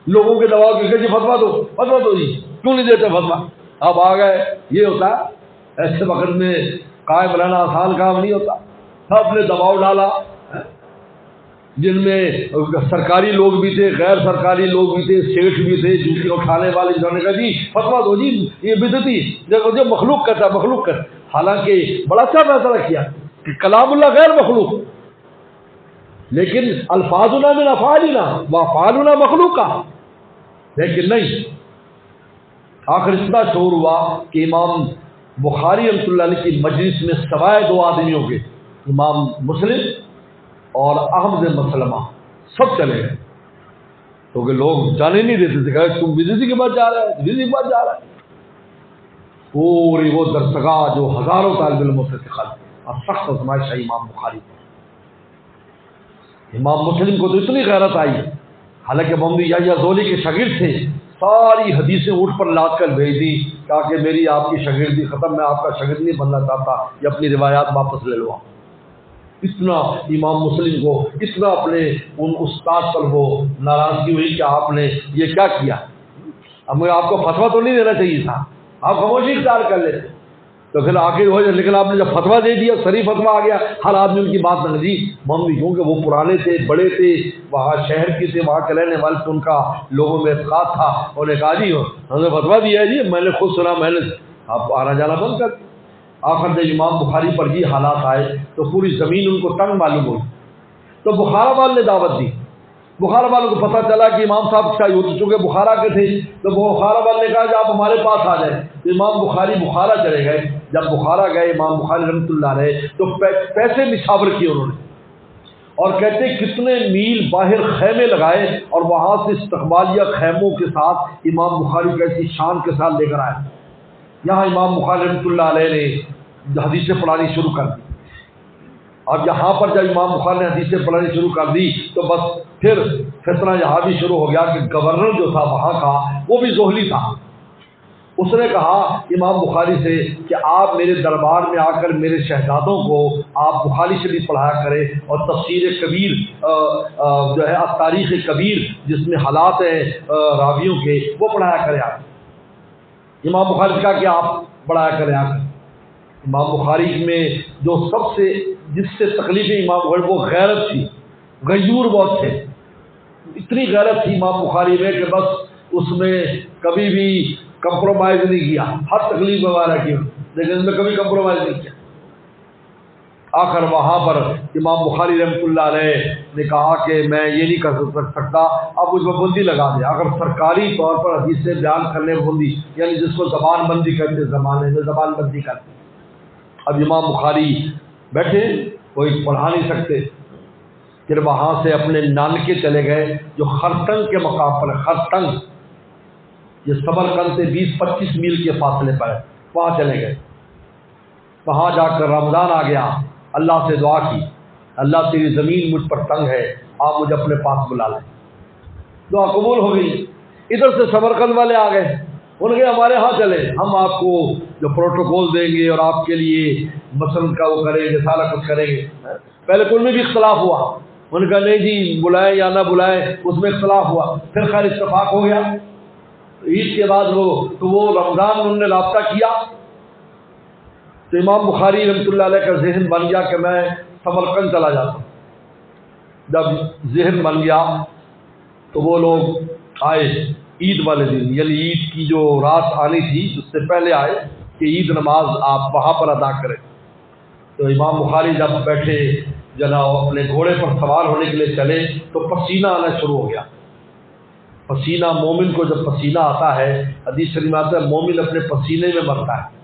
لوگوں کے دباؤ کے کہ جی فتویٰ دو جی، کیوں نہیں دیتے فتویٰ؟ اب آ گئے، یہ ہوتا ہے ایسے وقت میں قائم رہنا آسان کام نہیں ہوتا، سب نے دباؤ ڈالا، جن میں سرکاری لوگ بھی تھے، غیر سرکاری لوگ بھی تھے، سیٹھ بھی تھے، جوتی اٹھانے والے، جنہوں نے کہا جی فتویٰ دو جی، یہ بدعتی، دیکھو جو مخلوق کرتا ہے مخلوق کر۔ حالانکہ بڑا اچھا فیصلہ کیا کہ کلام اللہ غیر مخلوق، لیکن الفاظنا من افعالنا وافعالنا مخلوقہ، لیکن نہیں۔ آخر اتنا شور ہوا کہ امام بخاری رحمۃ اللہ علیہ کی مجلس میں سوائے 2 آدمیوں کے، امام مسلم اور احمد بن مسلمہ، سب چلے گئے، کیونکہ لوگ جانے نہیں دیتے تھے، کہ تم بدعتی کے بعد جا رہا ہے، بدعتی کے بعد جا رہا ہے۔ پوری وہ درسگاہ جو ہزاروں طالب علموں سے خلق اور سخت آزمائش ہے امام بخاری پر۔ امام مسلم کو تو اتنی غیرت آئی، حالانکہ محمد یحییٰ زولی کے شاگرد تھے، ساری حدیثیں اونٹ پر لاد کر بھیج دی، کہا کہ میری آپ کی شاگردی ختم، میں آپ کا شاگرد نہیں بننا چاہتا، یہ اپنی روایات واپس لے لو۔ اتنا امام مسلم کو، اتنا اپنے ان استاد پر وہ ناراضگی ہوئی کہ آپ نے یہ کیا کیا، اب آپ کو فتویٰ تو نہیں دینا چاہیے تھا، آپ خاموشی اختیار کر لیتے. تو پھر آخر ہو جائے. لیکن آپ نے جب فتویٰ دے دیا, صریح فتویٰ آ گیا, ہر آدمی ان کی بات نہ جی مولوی, کیونکہ وہ پرانے تھے, بڑے تھے, وہاں شہر کے تھے, وہاں کے رہنے والے تھے, ان کا لوگوں میں اعتقاد تھا. انہوں نے کہا جی ہم نے فتویٰ دیا ہے جی, میں نے خود سنا, میں نے, آپ آنا جانا بند کر. آخر جب امام بخاری پر یہ حالات آئے تو پوری زمین ان کو تنگ معلوم ہوئی. تو بخارا والے نے دعوت دی. بخارا والوں کو پتہ چلا کہ امام صاحب چونکہ بخارا کے تھے, تو بخارا والے نے کہا کہ آپ ہمارے پاس آ جائیں. تو امام بخاری بخارا چلے گئے. جب بخارا گئے امام بخاری رحمۃ اللہ علیہ, تو پیسے نشاور کیے انہوں نے, اور کہتے کتنے میل باہر خیمے لگائے, اور وہاں سے استقبالیہ خیموں کے ساتھ امام بخاری کو ایسی شان کے ساتھ لے کر آئے. یہاں امام بخاری رحمۃ اللہ علیہ نے حدیثیں پڑھانی شروع کر دی. اب یہاں پر جب امام بخاری نے حدیثیں پڑھانی شروع کر دی تو بس پھر فتنہ یہاں بھی شروع ہو گیا کہ گورنر جو تھا وہاں کا وہ بھی زہلی تھا. اس نے کہا امام بخاری سے کہ آپ میرے دربار میں آ کر میرے شہزادوں کو آپ بخاری شریف پڑھایا کریں, اور تفسیر کبیر جو ہے تاریخ کبیر جس میں حالات ہیں راویوں کے, وہ پڑھایا کریں آپ. امام بخاری نے کہا کہ آپ پڑھایا کریں آپ. امام بخاری میں جو سب سے جس سے تکلیف امام بخاری وہ غیرت تھی, غیور بہت تھے. اتنی غیرت تھی امام بخاری میں کہ بس اس میں کبھی بھی کمپرومائز نہیں کیا, ہر تکلیف میں وارہ کی, لیکن اس میں کبھی کمپرومائز نہیں کیا. آخر وہاں پر امام بخاری رحمۃ اللہ علیہ نے کہا کہ میں یہ نہیں کر سکتا, اب اس میں بندی لگا دیں. اگر سرکاری طور پر حدیثیں بیان کرنے میں بندی, یعنی جس کو زبان بندی کرتے, زمانے میں زبان بندی کرتے. اب امام بخاری بیٹھے, کوئی پڑھا نہیں سکتے. پھر وہاں سے اپنے نانکے چلے گئے جو خرطنگ کے مقام پر, خرطنگ یہ سمرقند سے 20-25 میل کے فاصلے پر ہے, وہاں چلے گئے. وہاں جا کر رمضان آ گیا, اللہ سے دعا کی, اللہ تیری زمین مجھ پر تنگ ہے, آپ مجھے اپنے پاس بلا لیں. دعا قبول ہو گئی. ادھر سے سمرقند والے آ گئے, ان کے ہمارے ہاں چلے, ہم آپ کو جو پروٹوکول دیں گے اور آپ کے لیے مسلم کا وہ کریں گے, سارا کچھ کریں گے. پہلے کل میں بھی اختلاف ہوا, ان کا نہیں جی بلائیں یا نہ بلائیں, اس میں اختلاف ہوا. پھر خیر اتفاق ہو گیا. عید کے بعد وہ رمضان انہوں نے رابطہ کیا. تو امام بخاری رحمۃ اللہ علیہ کا ذہن بن گیا کہ میں سمرقند چلا جاتا ہوں. جب ذہن بن گیا تو وہ لوگ آئے عید والے دن, یعنی عید کی جو رات آنی تھی اس سے پہلے آئے کہ عید نماز آپ وہاں پر ادا کریں. تو امام بخاری جب بیٹھے جناب اپنے گھوڑے پر سوار ہونے کے لیے چلے تو پسینہ آنا شروع ہو گیا. پسینہ, مومن کو جب پسینہ آتا ہے, حدیث شریف میں آتا ہے مومن اپنے پسینے میں مرتا ہے.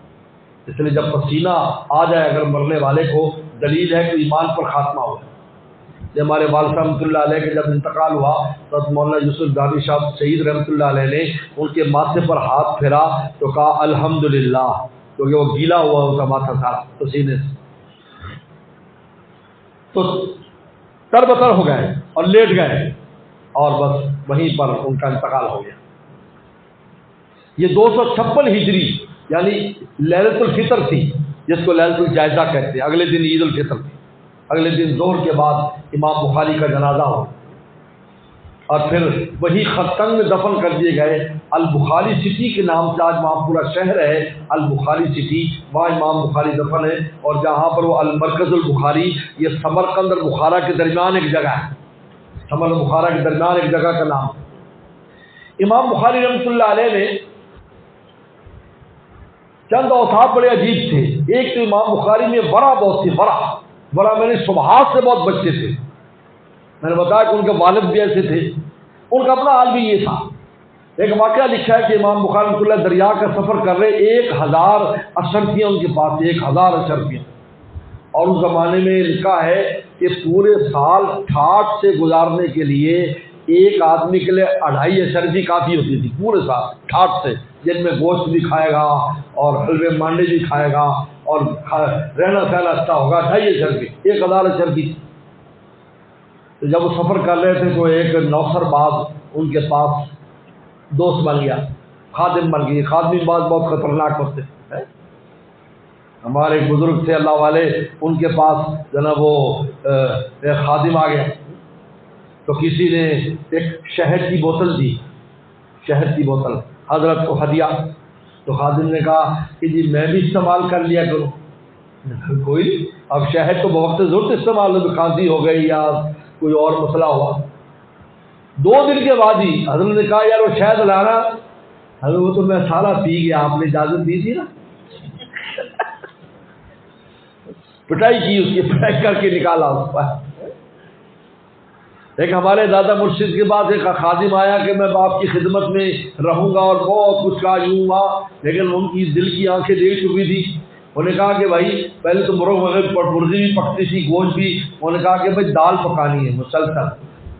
اس لیے جب پسینہ آ جائے اگر مرنے والے کو, دلیل ہے کہ ایمان پر خاتمہ ہو. جب ہمارے والد رحمۃ اللہ علیہ کے جب انتقال ہوا تو مولانا یوسف دانی صاحب شہید رحمۃ اللہ علیہ نے ان کے ماتھے پر ہاتھ پھیرا تو کہا الحمدللہ, کیونکہ وہ گیلا ہوا ان کا ماتھا تھا پسینے سے. تو تربتر ہو گئے اور لیٹ گئے, اور بس وہیں پر ان کا انتقال ہو گیا. یہ 256 ہجری یعنی لیلۃ الفطر تھی, جس کو لیلۃ الجائزہ کہتے ہیں. اگلے دن عید الفطر تھی. اگلے دن ظہر کے بعد امام بخاری کا جنازہ ہو, اور پھر وہی خرطنگ میں دفن کر دیے گئے. البخاری سٹی کے نام سے آج وہاں پورا شہر ہے البخاری سٹی, وہاں امام بخاری دفن ہے. اور جہاں پر وہ المرکز البخاری, یہ سمرقند اور بخارا کے درمیان ایک جگہ ہے, سمر بخارا کے درمیان ایک جگہ کا نام. امام بخاری رحمۃ اللہ علیہ نے چند اوصاف بڑے عجیب تھے. ایک تو امام بخاری میں ورع بہت تھی, ورع میں نے شبہات سے بہت بچتے تھے. میں نے بتایا کہ ان کے والد بھی ایسے تھے, ان کا اپنا حال بھی یہ تھا. ایک واقعہ لکھا ہے کہ امام بخاری رحمۃ اللہ دریا کا سفر کر رہے, 1000 اشرفیاں ان کے پاس, 1000 اشرفیاں. اور اس زمانے میں لکھا ہے کہ پورے سال ٹھاٹ سے گزارنے کے لیے ایک آدمی کے لیے 2.5 اشرفی کافی ہوتی تھی پورے سال ٹھاٹ سے, جن میں گوشت بھی کھائے گا اور حلوے مانڈے بھی کھائے گا اور رہنا سہنا اچھا ہوگا. 2.5 اشرفی, 1000 اشرفی. تو جب وہ سفر کر رہے تھے تو ایک نوسر باز ان کے پاس دوست بن گیا, خادم بن گئی. خادمی باز بہت خطرناک ہوتے ہیں. ہمارے ایک بزرگ تھے اللہ والے, ان کے پاس جناب وہ ایک خادم آ گیا تو کسی نے ایک شہد کی بوتل دی, شہد کی بوتل حضرت کو ہدیہ. تو خادم نے کہا کہ جی میں بھی استعمال کر لیا کروں. کوئی نہیں، اب شہد تو بوقت ضرورت استعمال ہو، کھانسی ہو گئی یا کوئی اور مسئلہ ہوا. 2 دن کے بعد ہی حضرت نے کہا یار وہ شہد لانا. حضرت وہ تو میں سارا پی گیا، آپ نے اجازت دی تھی نا. پٹائی کی، اس کی پٹائی کر کے نکالا اس پر. ایک ہمارے دادا مرشد کے بعد ایک خادم آیا کہ میں آپ کی خدمت میں رہوں گا اور بہت کچھ کہا یوں ہوا، لیکن ان کی دل کی آنکھیں دیکھ چکی تھی. انہوں نے کہا کہ بھائی پہلے تو مرغی بھی پکتی تھی، گوشت بھی. انہوں نے کہا کہ بھائی دال پکانی ہے مسلسل.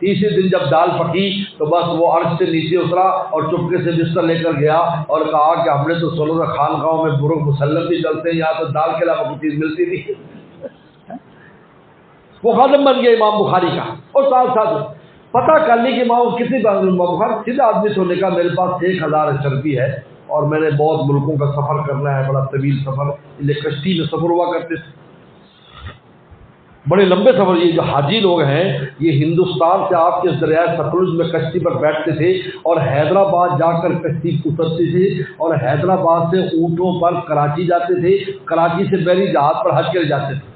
تیسرے دن جب دال پکی تو بس وہ عرش سے نیچے اترا اور چپکے سے بستر لے کر گیا اور کہا کہ ہم نے تو سنو تھا خانقاہوں میں مرغ مسلم بھی چلتے ہیں، یہاں تو دال کے علاوہ کوئی چیز ملتی نہیں. وہ خادم بن گیا امام بخاری کا. اور ساتھ ساتھ پتہ کر لی کہ امام کتنی امام بخاری سیدھا آدمی ہونے کا میرے پاس 1000 اشرفی ہے اور میں نے بہت ملکوں کا سفر کرنا ہے، بڑا طویل سفر، اس لیے کشتی میں سفر ہوا کرتے تھے، بڑے لمبے سفر. یہ جو حاجی لوگ ہیں یہ ہندوستان سے آپ کے دریائے ستلج میں کشتی پر بیٹھتے تھے اور حیدرآباد جا کر کشتی اترتے تھے اور حیدرآباد سے اونٹوں پر کراچی جاتے تھے، کراچی سے بحری جہاز پر حج کے لیے جاتے تھے.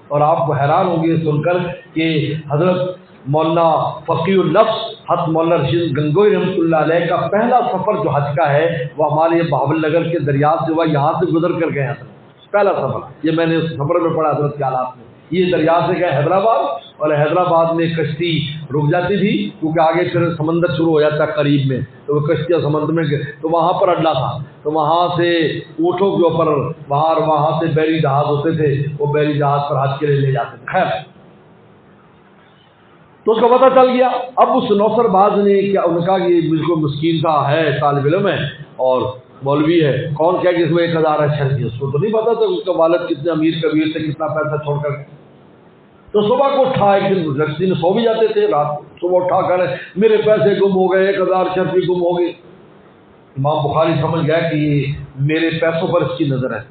اور آپ کو حیران ہوں گے سن کر کہ حضرت مولانا فقیہ النفس حضرت مولانا رشید گنگوئی رحمۃ اللہ علیہ کا پہلا سفر جو حج کا ہے وہ ہمارے بہاول نگر کے دریا سے ہوا، یہاں سے گزر کر گئے حضرت. پہلا سفر یہ میں نے اس سفر میں پڑھا حضرت کے حالات میں. یہ دریا سے گئے حیدرآباد اور حیدرآباد میں کشتی رک جاتی تھی کیونکہ آگے پھر سمندر شروع ہو جاتا قریب میں، تو وہ کشتیاں سمندر میں گئے تو وہاں پر اڈا تھا، تو وہاں سے اونٹوں کے اوپر وہاں سے بحری جہاز ہوتے تھے، وہ بحری جہاز پر حج کے لیے لے جاتے تھے. خیر تو اس کو پتہ چل گیا. اب اس نوسر باز نے کیا انہوں نے کہا کہ مجھ کو مسکین کا ہے، طالب علم ہے اور مولوی ہے، کون کہہ کہ اس میں 1000 اشرفی ہے. اس کو تو نہیں پتا تھا اس کا والد کتنے امیر کبیر سے کتنا پیسہ چھوڑ کر. تو صبح کو اٹھا، ایک دن رقصی میں سو بھی جاتے تھے، رات صبح اٹھا کر میرے پیسے گم ہو گئے، 1000 اشرفی گم ہو گئے. امام بخاری سمجھ گیا کہ یہ میرے پیسوں پر اس کی نظر ہے.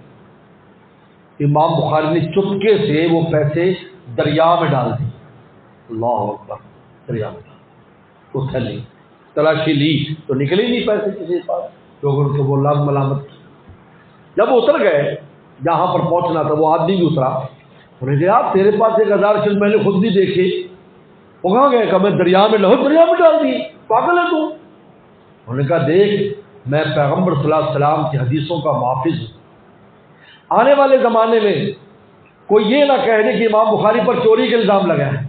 امام بخاری نے چپکے سے وہ پیسے دریا میں ڈال دی. اللہ اکبر. دریا میں تو تھلی تلاشی لی تو نکلے نہیں پیسے کسی کے پاس، لوگوں کو وہ لازم ملامت. جب وہ اتر گئے جہاں پر پہنچنا تھا وہ آدمی بھی اترا. انہوں نے کہا تیرے پاس 1000 اشرفی میں نے خود بھی دیکھے. وہ کہاں گئے؟ کہ میں دریا میں دریا میں ڈال دی، پاگل ہے تو. انہوں نے کہا دیکھ میں پیغمبر صلی اللہ علیہ وسلم کی حدیثوں کا محافظ ہوں. آنے والے زمانے میں کوئی یہ نہ کہہ دے کہ امام بخاری پر چوری کا الزام لگا ہے،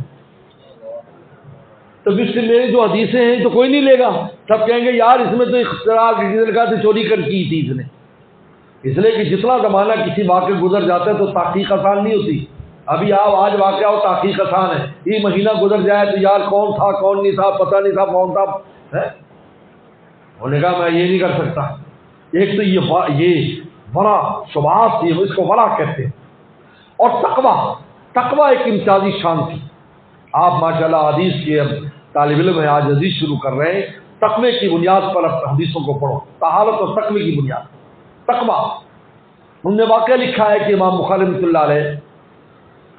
تو اس سے میری جو حدیثیں ہیں تو کوئی نہیں لے گا. سب کہیں گے یار اس میں تو اختراع سے چوری کر کی تھی اس نے. اس لیے کہ جتنا زمانہ کسی واقعے گزر جاتا ہے تو تحقیق آسان نہیں ہوتی. ابھی آپ آج واقعہ ہو تحقیق آسان ہے، یہ مہینہ گزر جائے تو یار کون تھا کون نہیں تھا پتہ نہیں تھا کون تھا. انہوں نے کہا میں یہ نہیں کر سکتا. ایک تو یہ بڑا شبہات تھی، اس کو ورع کہتے ہیں. اور تقویٰ ایک امتیازی شان تھی. آپ ماشاءاللہ حدیث کے اب طالب علم ہیں، آج حدیث شروع کر رہے ہیں. تقوی کی بنیاد پر اب حدیثوں کو پڑھو، طہارت اور تقوی کی بنیاد. تقویٰ انہوں نے واقعہ لکھا ہے کہ امام بخاری رحمۃ اللہ علیہ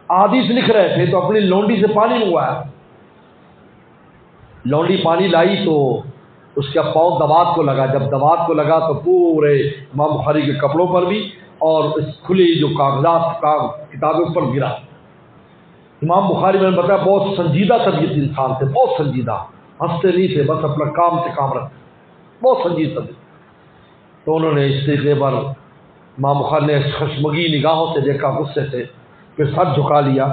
حدیث لکھ رہے تھے تو اپنی لونڈی سے پانی منگوایا. لونڈی پانی لائی تو اس کا پاؤں دوات کو لگا. جب دوات کو لگا تو پورے امام بخاری کے کپڑوں پر بھی اور اس کھلی جو کاغذات کتابوں پر گرا. امام بخاری میں نے بتایا بہت سنجیدہ طبیعت انسان تھے، بہت سنجیدہ، ہنستے نہیں تھے، بس اپنا کام سے کام رکھتے، بہت سنجیدہ طبیعت. تو انہوں نے اس طریقے پر امام بخاری نے خشمگی نگاہوں سے دیکھا، غصے سے، پھر سر جھکا لیا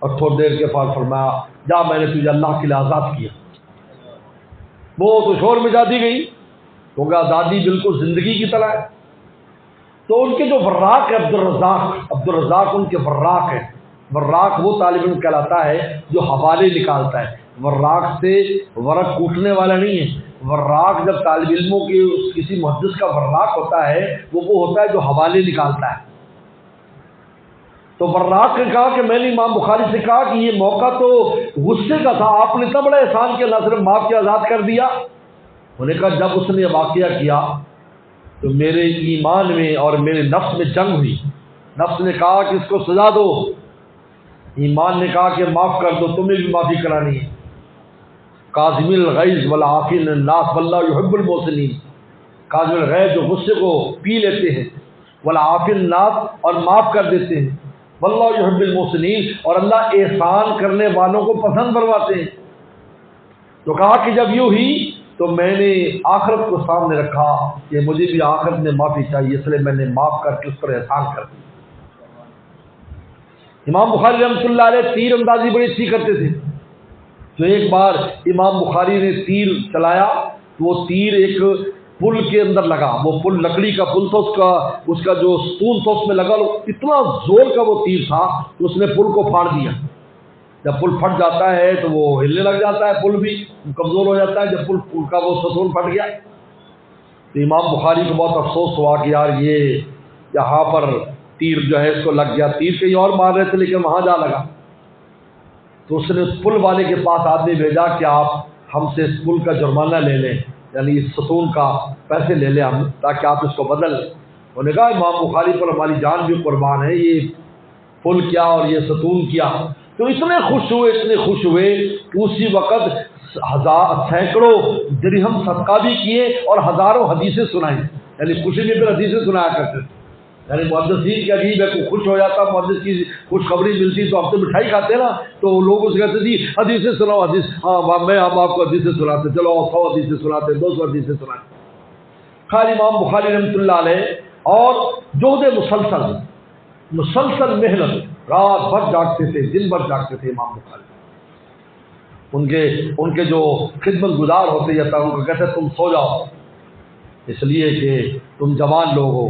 اور تھوڑی دیر کے بعد فرمایا جا میں نے تجھے اللہ کے لیے آزاد کیا. وہ تو شور میں جاتی گئی کیونکہ آزادی بالکل زندگی کی طرح ہے. تو ان کے جو وراق ہے عبدالرزاق ان کے وراق ہیں. وراق وہ طالب علم کہلاتا ہے جو حوالے نکالتا ہے. وراق سے ورق کوٹنے والا نہیں ہے. وراق جب طالب علموں کے کسی محدث کا وراق ہوتا ہے وہ ہوتا ہے جو حوالے نکالتا ہے. تو وراق نے کہا کہ میں نے امام بخاری سے کہا کہ یہ موقع تو غصے کا تھا، آپ نے اتنا بڑا احسان کیا، اللہ صرف معاف کیا آزاد کر دیا. انہوں نے کہا جب اس نے یہ واقعہ کیا تو میرے ایمان میں اور میرے نفس میں جنگ ہوئی. نفس نے کہا کہ اس کو سزا دو، ایمان نے کہا کہ معاف کر دو، تمہیں بھی معافی کرانی ہے. کاظمین الغیظ والعافین عن الناس واللہ یحب المحسنین. کاظم الغیظ جو غصے کو پی لیتے ہیں، والعافی الناس اور معاف کر دیتے ہیں، واللہ یحب المحسنین اور اللہ احسان کرنے والوں کو پسند فرماتے ہیں۔ تو کہا کہ جب یوں ہی تو میں نے آخرت کو سامنے رکھا کہ مجھے بھی آخرت میں معافی چاہیے، اس لیے میں نے معاف کر کے اس پر احسان کر دیا۔ امام بخاری رحمۃ اللہ علیہ تیر اندازی بڑی اچھی کرتے تھے۔ تو ایک بار امام بخاری نے تیر چلایا تو وہ تیر ایک پل کے اندر لگا، وہ پل لکڑی کا پل تھا، اس کا جو ستون تھا اس میں لگا، اتنا زور کا وہ تیر تھا کہ اس نے پل کو پھاڑ دیا۔ جب پل پھٹ جاتا ہے تو وہ ہلنے لگ جاتا ہے، پل بھی کمزور ہو جاتا ہے۔ جب پل کا وہ ستون پھٹ گیا تو امام بخاری کو بہت افسوس ہوا کہ یار یہ یہاں پر تیر جو ہے اس کو لگ گیا، تیر کہیں اور مار رہے تھے لیکن وہاں جا لگا۔ تو اس نے اس پل والے کے پاس آدمی بھیجا کہ آپ ہم سے اس پل کا جرمانہ لے لیں، یعنی اس ستون کا پیسے لے لیں ہم، تاکہ آپ اس کو بدل لیں۔ انہوں نے کہا امام بخاری پر ہماری جان بھی قربان ہے، یہ پل کیا اور یہ ستون کیا۔ تو اتنے خوش ہوئے کہ اسی وقت سینکڑوں درہم صدقہ بھی کیے اور ہزاروں حدیثیں سنائیں، یعنی خوشی میں پھر حدیثیں سنایا کرتے تھے۔ یعنی محدثین کی عجیب ہے، کوئی خوش ہو جاتا، محدث کی خوشخبری ملتی تو ہم تو مٹھائی کھاتے نا، تو لوگ اس کہتے جی حدیثیں سناؤ، حدیث، ہاں میں ہم آپ کو حدیثیں سناتے، چلو 100 حدیثیں سناتے، 200 حدیثیں سناتے۔ خیر امام بخاری رحمۃ اللہ علیہ اور جہد مسلسل محنت، رات بھر جاگتے تھے، دن بھر جاگتے تھے امام بخاری۔ ان کے جو خدمت گزار ہوتے یا ان کو کہتے تم سو جاؤ، اس لیے کہ تم جوان لوگ ہو،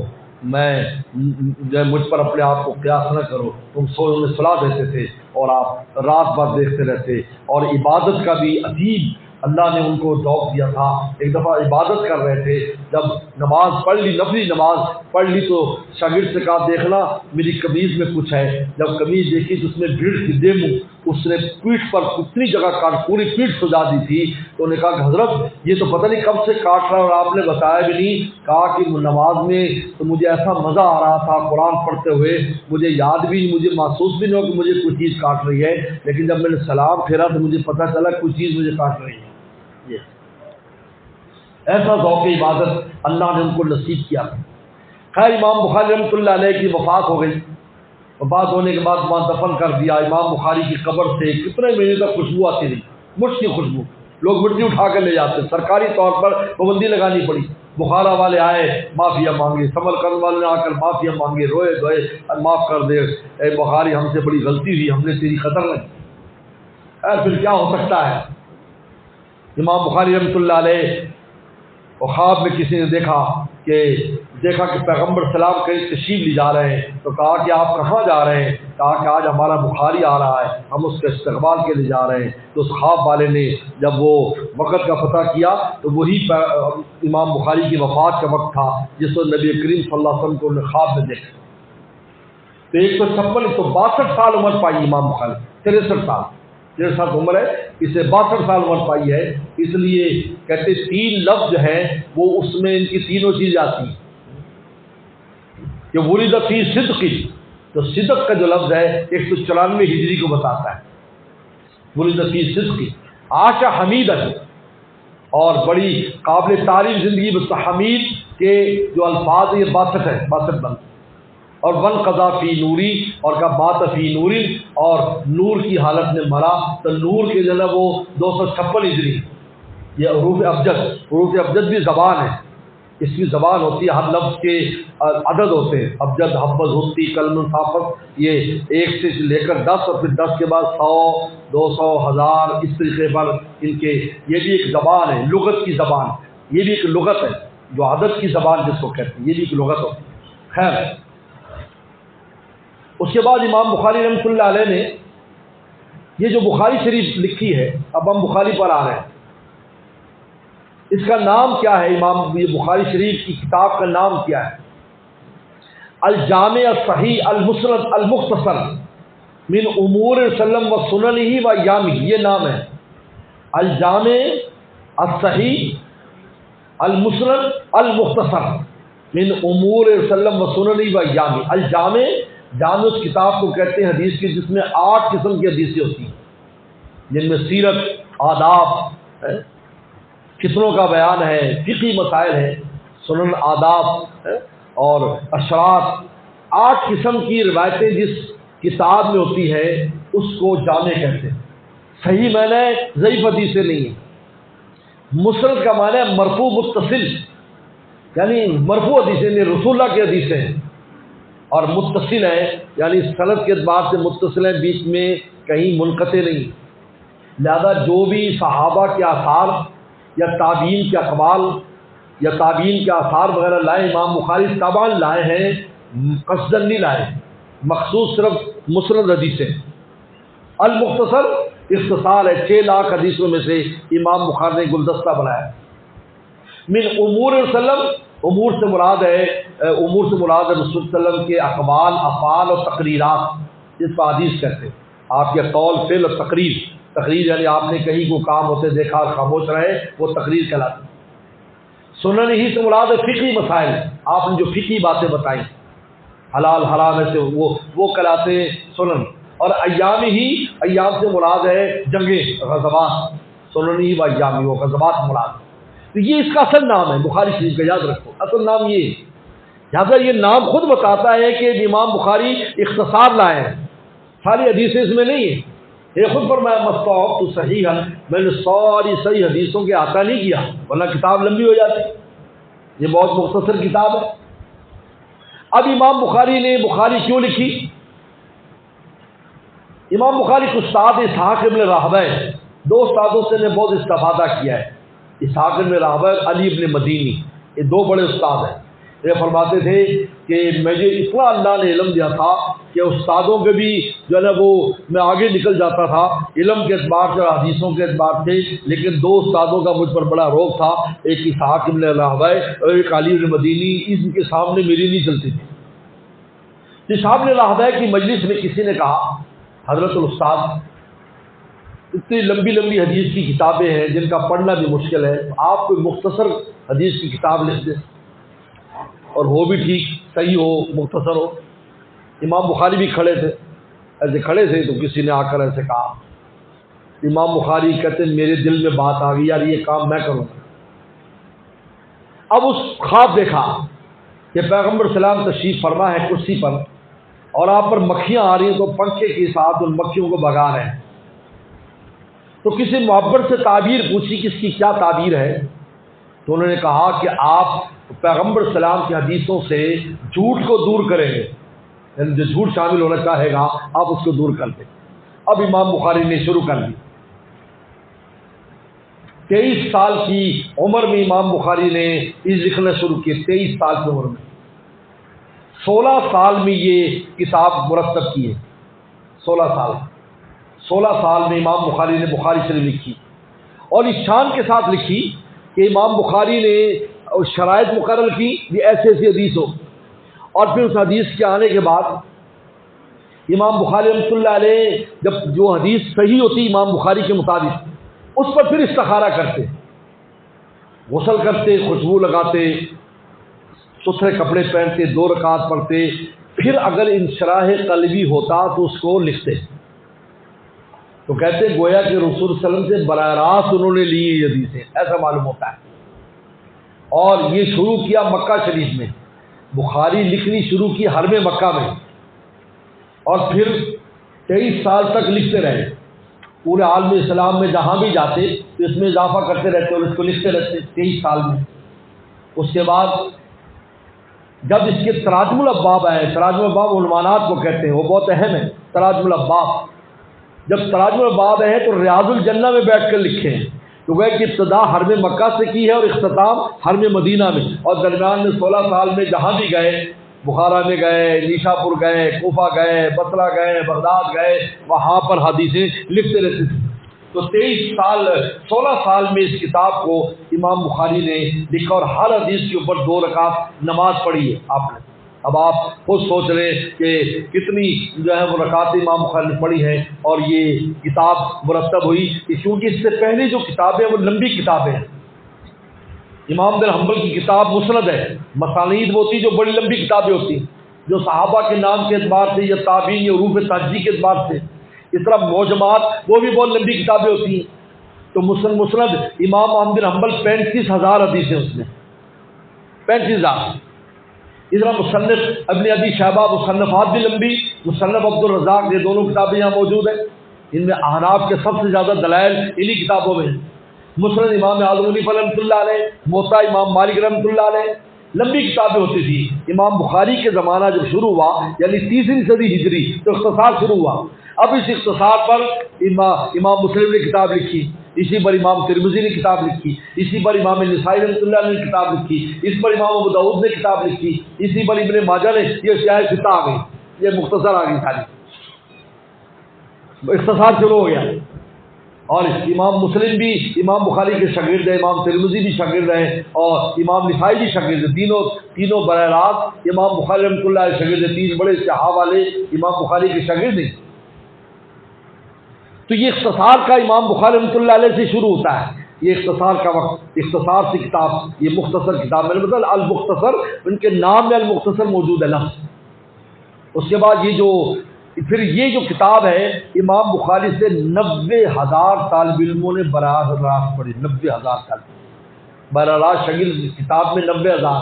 مجھ پر اپنے آپ کو قیاس نہ کرو، تم انہیں صلاح دیتے تھے اور آپ رات بھر دیکھتے رہتے۔ اور عبادت کا بھی عجیب اللہ نے ان کو ذوق دیا تھا۔ ایک دفعہ عبادت کر رہے تھے، جب نماز پڑھ لی، نفلی نماز پڑھ لی، تو شاگرد سے کہا دیکھنا میری قمیض میں کچھ ہے۔ جب قمیض دیکھی تو اس میں بھیڑ تھی، ڈیمو، اس نے پیٹھ پر کتنی جگہ کاٹ، پوری پیٹھ سجا دی تھی۔ تو انہوں نے کہا کہ حضرت یہ تو پتہ نہیں کب سے کاٹ رہا اور آپ نے بتایا بھی نہیں۔ کہا کہ نماز میں تو مجھے ایسا مزہ آ رہا تھا قرآن پڑھتے ہوئے، مجھے یاد بھی، مجھے محسوس بھی نہیں ہو کہ مجھے کوئی چیز کاٹ رہی ہے، لیکن جب میں نے سلام پھیرا تو مجھے پتہ چلا کوئی چیز مجھے کاٹ رہی ہے۔ ایسا ذوق عبادت اللہ نے ان کو نصیب کیا۔ خیر امام بخاری رحمۃ اللہ علیہ کی وفات ہو گئی۔ وفات ہونے کے بعد وہاں دفن کر دیا۔ امام بخاری کی قبر سے کتنے مہینے تک خوشبو آتی رہی، مشک کی خوشبو، لوگ مٹی اٹھا کر لے جاتے، سرکاری طور پر پابندی لگانی پڑی۔ بخارا والے آئے معافیا مانگے، سمرقند والے نے آ کر معافیا مانگے، روئے دھوئے معاف کر دے، اے بخاری ہم سے بڑی غلطی ہوئی، ہم نے تیری قدر لگی۔ پھر کیا ہو سکتا ہے؟ امام بخاری رحمۃ اللہ علیہ اور خواب میں کسی نے دیکھا کہ پیغمبر سلام کہیں تشریف لے جا رہے ہیں، تو کہا کہ آپ کہاں جا رہے ہیں؟ کہا کہ آج ہمارا بخاری آ رہا ہے، ہم اس کے استقبال کے لیے جا رہے ہیں۔ تو اس خواب والے نے جب وہ وقت کا پتہ کیا تو وہی امام بخاری کی وفات کا وقت تھا جس کو نبی کریم صلی اللہ علیہ وسلم کو خواب میں دیکھا۔ تو 162 سال عمر پائی امام بخاری، 63 سال، 63 عمر ہے، اسے 62 سال عمر پائی ہے۔ اس لیے کہتے 3 لفظ ہیں وہ اس میں ان کی تینوں چیزیں آتی ہیں کہ ولد فی صدق، تو صدق کا جو لفظ ہے 194 ہجری کو بتاتا ہے، ولد فی صدق، عاش حمیدہ، اور بڑی قابل تعریف زندگی بس حمید کے جو الفاظ یہ 62 ہے، 62 بند، اور ون قضا فی نوری، اور کا بات فی نوری، اور نور کی حالت میں مرا، تو نور کے جو ہے وہ 256 ہجری۔ یہ حروف ابجد بھی زبان ہے، اس کی زبان ہوتی ہے، ہر لفظ کے عدد ہوتے ہیں، ابجد، حبز، ہستی، کلم، صافت، یہ 1 سے لے کر 10، اور پھر 10 کے بعد 100، 200، 1000، اس طریقے پر ان کے، یہ بھی ایک زبان ہے، لغت کی زبان، یہ بھی ایک لغت ہے، جو عدد کی زبان جس کو کہتے ہیں، یہ بھی ایک لغت ہوتی ہے۔ خیر اس کے بعد امام بخاری رحمۃ اللہ علیہ نے یہ جو بخاری شریف لکھی ہے، اب ہم بخاری پر آ رہے ہیں، اس کا نام کیا ہے؟ امام یہ بخاری شریف کی کتاب کا نام کیا ہے؟ الجامع الصحیح المسند المختصر من امور وسلم و سننہ و ایامہ، یہ نام ہے الجامع الصحیح المسند المختصر من امور وسلم و سننہ و ایامہ۔ الجامع، جامع اس کتاب کو کہتے ہیں حدیث کی جس میں 8 قسم کی حدیثیں ہوتی ہیں، جن میں سیرت، آداب، کتنوں کا بیان ہے، فقہی مسائل ہیں، سنن آداب اور اشراط، 8 قسم کی روایتیں جس کتاب میں ہوتی ہے اس کو جامع کہتے ہیں۔ صحیح معنی ضعیف حدیثیں نہیں ہیں۔ مسند کا معنی ہے مرفوع متصل، یعنی مرفوع حدیثیں نہیں، رسول اللہ کی حدیثیں ہیں، اور متصل ہیں یعنی سند کے اعتبار سے متصل ہیں، بیچ میں کہیں منقطع نہیں۔ لہذا جو بھی صحابہ کے آثار یا تابعین کے اقوال یا تابعین کے آثار وغیرہ لائے، امام بخاری تابعاً لائے ہیں، قصدن نہیں لائے، مخصوص صرف مسند حدیثیں۔ المختصر اختصار ہے، 6 لاکھ حدیثوں میں سے امام بخاری نے گلدستہ بنایا۔ من امور وسلم، امور سے مراد ہے رسول اللہ صلی اللہ علیہ وسلم کے اقوال، افعال اور تقریرات، جس کو حدیث کہتے ہیں۔ آپ کے قول، فعل اور تقریر یعنی آپ نے کہیں کو کام ہوتے دیکھا اور خاموش رہے، وہ تقریر کہلاتی۔ سنن ہی سے مراد ہے فقہی مسائل، آپ نے جو فقہی باتیں بتائیں حلال حرام سے، وہ کہلاتے ہیں سنن۔ اور ایام سے مراد ہے جنگیں، غزوات، سنن ہی و ایامی، وہ غزوات مراد۔ تو یہ اس کا اصل نام ہے بخاری شریف کا، یاد رکھو اصل نام یہ ہے۔ لہٰذا یہ نام خود بتاتا ہے کہ امام بخاری اختصار لائے ہیں، ساری حدیثیں اس میں نہیں ہیں۔ یہ خود فرمایا مستوعب تو صحیح ہے، میں نے ساری صحیح حدیثوں کے احاطہ نہیں کیا ورنہ کتاب لمبی ہو جاتی، یہ بہت مختصر کتاب ہے۔ اب امام بخاری نے بخاری کیوں لکھی؟ امام بخاری کے استاد اسحاق ابن راہویہ، 2 استادوں سے نے بہت استفادہ کیا ہے، اسحاق ابن راہویہ، علی ابن مدینی، یہ 2 بڑے استاد ہیں۔ یہ فرماتے تھے کہ مجھے اتنا اللہ نے علم دیا تھا کہ استادوں کے بھی جو ہے نا وہ میں آگے نکل جاتا تھا علم کے اعتبار سے اور حدیثوں کے اعتبار سے، لیکن 2 استادوں کا مجھ پر بڑا روک تھا، ایک اسحاق ابن راہویہ اور ایک علی ابن مدینی، ان کے سامنے میری نہیں چلتی تھی۔ اسحاق ابن راہویہ کی مجلس میں کسی نے کہا، حضرت الاستاد، اتنی لمبی لمبی حدیث کی کتابیں ہیں جن کا پڑھنا بھی مشکل ہے، آپ کوئی مختصر حدیث کی کتاب لکھ دیں اور وہ بھی ٹھیک صحیح ہو، مختصر ہو۔ امام بخاری بھی کھڑے تھے، ایسے کھڑے تھے تو کسی نے آ کر ایسے کہا۔ امام بخاری کہتے ہیں میرے دل میں بات آ گئی، یار یہ کام میں کروں۔ اب اس خواب دیکھا کہ پیغمبر سلام تشریف فرما ہے کرسی پر اور آپ پر مکھیاں آ رہی ہیں، تو پنکھے کے ساتھ ان مکھیوں کو بھگا رہے ہیں۔ تو کسی معبر سے تعبیر پوچھی کہ اس کی کیا تعبیر ہے؟ تو انہوں نے کہا کہ آپ پیغمبر سلام کی حدیثوں سے جھوٹ کو دور کریں گے، یعنی جو جھوٹ شامل ہونا چاہے گا آپ اس کو دور کر دیں۔ اب امام بخاری نے شروع کر دی۔ 23 سال کی عمر میں امام بخاری نے لکھنا شروع کیا، 23 سال کی عمر میں، 16 سال میں یہ کتاب مرتب کی ہے۔ 16 سال میں امام بخاری نے بخاری شریف لکھی، اور اس شان کے ساتھ لکھی کہ امام بخاری نے شرائط مقرر کی یہ ایسی حدیث ہو، اور پھر اس حدیث کے آنے کے بعد امام بخاری رحمۃ اللہ علیہ جب جو حدیث صحیح ہوتی امام بخاری کے مطابق اس پر پھر استخارہ کرتے، غسل کرتے، خوشبو لگاتے، ستھرے کپڑے پہنتے، 2 رکعت پڑھتے، پھر اگر انشراح قلبی ہوتا تو اس کو لکھتے۔ تو کہتے گویا کہ رسول صلی اللہ علیہ وسلم سے براہ راست انہوں نے لی یہ حدیثیں، ایسا معلوم ہوتا ہے۔ اور یہ شروع کیا مکہ شریف میں، بخاری لکھنی شروع کی حرم مکہ میں، اور پھر 23 سال تک لکھتے رہے، پورے عالم اسلام میں جہاں بھی جاتے تو اس میں اضافہ کرتے رہتے اور اس کو لکھتے رہتے 23 سال میں۔ اس کے بعد جب اس کے تراجم الابواب آئے، تراجم الابواب عنوانات کو کہتے ہیں، وہ بہت اہم ہے۔ تراجم الابواب، جب تراجم الابواب ہیں تو ریاض الجنہ میں بیٹھ کر لکھے ہیں، تو وہ کہ ابتدا حرم مکہ سے کی ہے اور اختتام حرم مدینہ میں، اور درمیان میں 16 سال میں جہاں بھی گئے، بخارا میں گئے، نیشا پور گئے، کوفہ گئے، بصرہ گئے، بغداد گئے، وہاں پر حدیثیں لکھتے رہتے تھے۔ تو 16 سال میں اس کتاب کو امام بخاری نے لکھا، اور ہر حدیث کے اوپر 2 رکعت نماز پڑھی ہے آپ نے۔ اب آپ خود سوچ رہے کہ کتنی جو ہے وہ رکعت امام بخاری نے پڑھی ہیں، اور یہ کتاب مرتب ہوئی، کیونکہ اس سے پہلے جو کتابیں وہ لمبی کتابیں ہیں۔ امام بن حنبل کی کتاب مسند ہے، مسانید وہ ہوتی جو بڑی لمبی کتابیں ہوتی ہیں، جو صحابہ کے نام کے اعتبار سے یا تابعین یا حروف تاجی کے اعتبار سے، اس طرح موجمات وہ بھی بہت لمبی کتابیں ہوتی ہیں۔ تو مسند امام احمد بن حنبل 35,000 حدیث ہیں اس میں، 35,000۔ اس طرح مصنف ابن ابی شیبہ مصنفات بھی لمبی، مصنف عبدالرزاق، یہ دونوں کتابیں یہاں موجود ہیں، ان میں احناف کے سب سے زیادہ دلائل انہی کتابوں میں ہیں۔ مسند امام اعظم حنیفہ رحمۃ اللہ علیہ، موطا امام مالک رحمۃ اللہ علیہ، لمبی کتابیں ہوتی تھی۔ امام بخاری کے زمانہ جب شروع ہوا یعنی 3 صدی ہجری تو اختصار شروع ہوا۔ اب اس اختصار پر امام مسلم نے کتاب لکھی، اسی پر امام ترمذی نے کتاب لکھی، اسی پر امام نسائی رحمۃ اللہ نے کتاب لکھی، اس پر امام ابو داؤد نے کتاب لکھی، اسی پر ابن ماجہ نے، یہ اشیاء ستہ آ گئی، یہ مختصر آ گئی ساری، اختصار شروع ہو گیا۔ اور امام مسلم بھی امام بخاری کے شاگرد ہیں، امام ترمذی بھی شاگرد ہیں، اور امام نسائی بھی شاگرد ہیں، تینوں براہ راست امام بخاری رحمۃ اللہ علیہ شاگرد ہیں، 3 بڑے صحابہ والے امام بخاری کے شاگرد ہیں۔ تو یہ اختصار کا امام بخاری رحمۃ اللہ علیہ سے شروع ہوتا ہے، یہ اختصار کا وقت، اختصار سے کتاب، یہ مختصر کتاب، میں نے بتایا المختصر، ان کے نام میں المختصر موجود ہے لفظ۔ اس کے بعد پھر یہ جو کتاب ہے امام بخاری سے 90,000 طالب علموں نے براہ راست پڑھی، 90,000 طالب براہ راست شاگرد کتاب میں 90,000،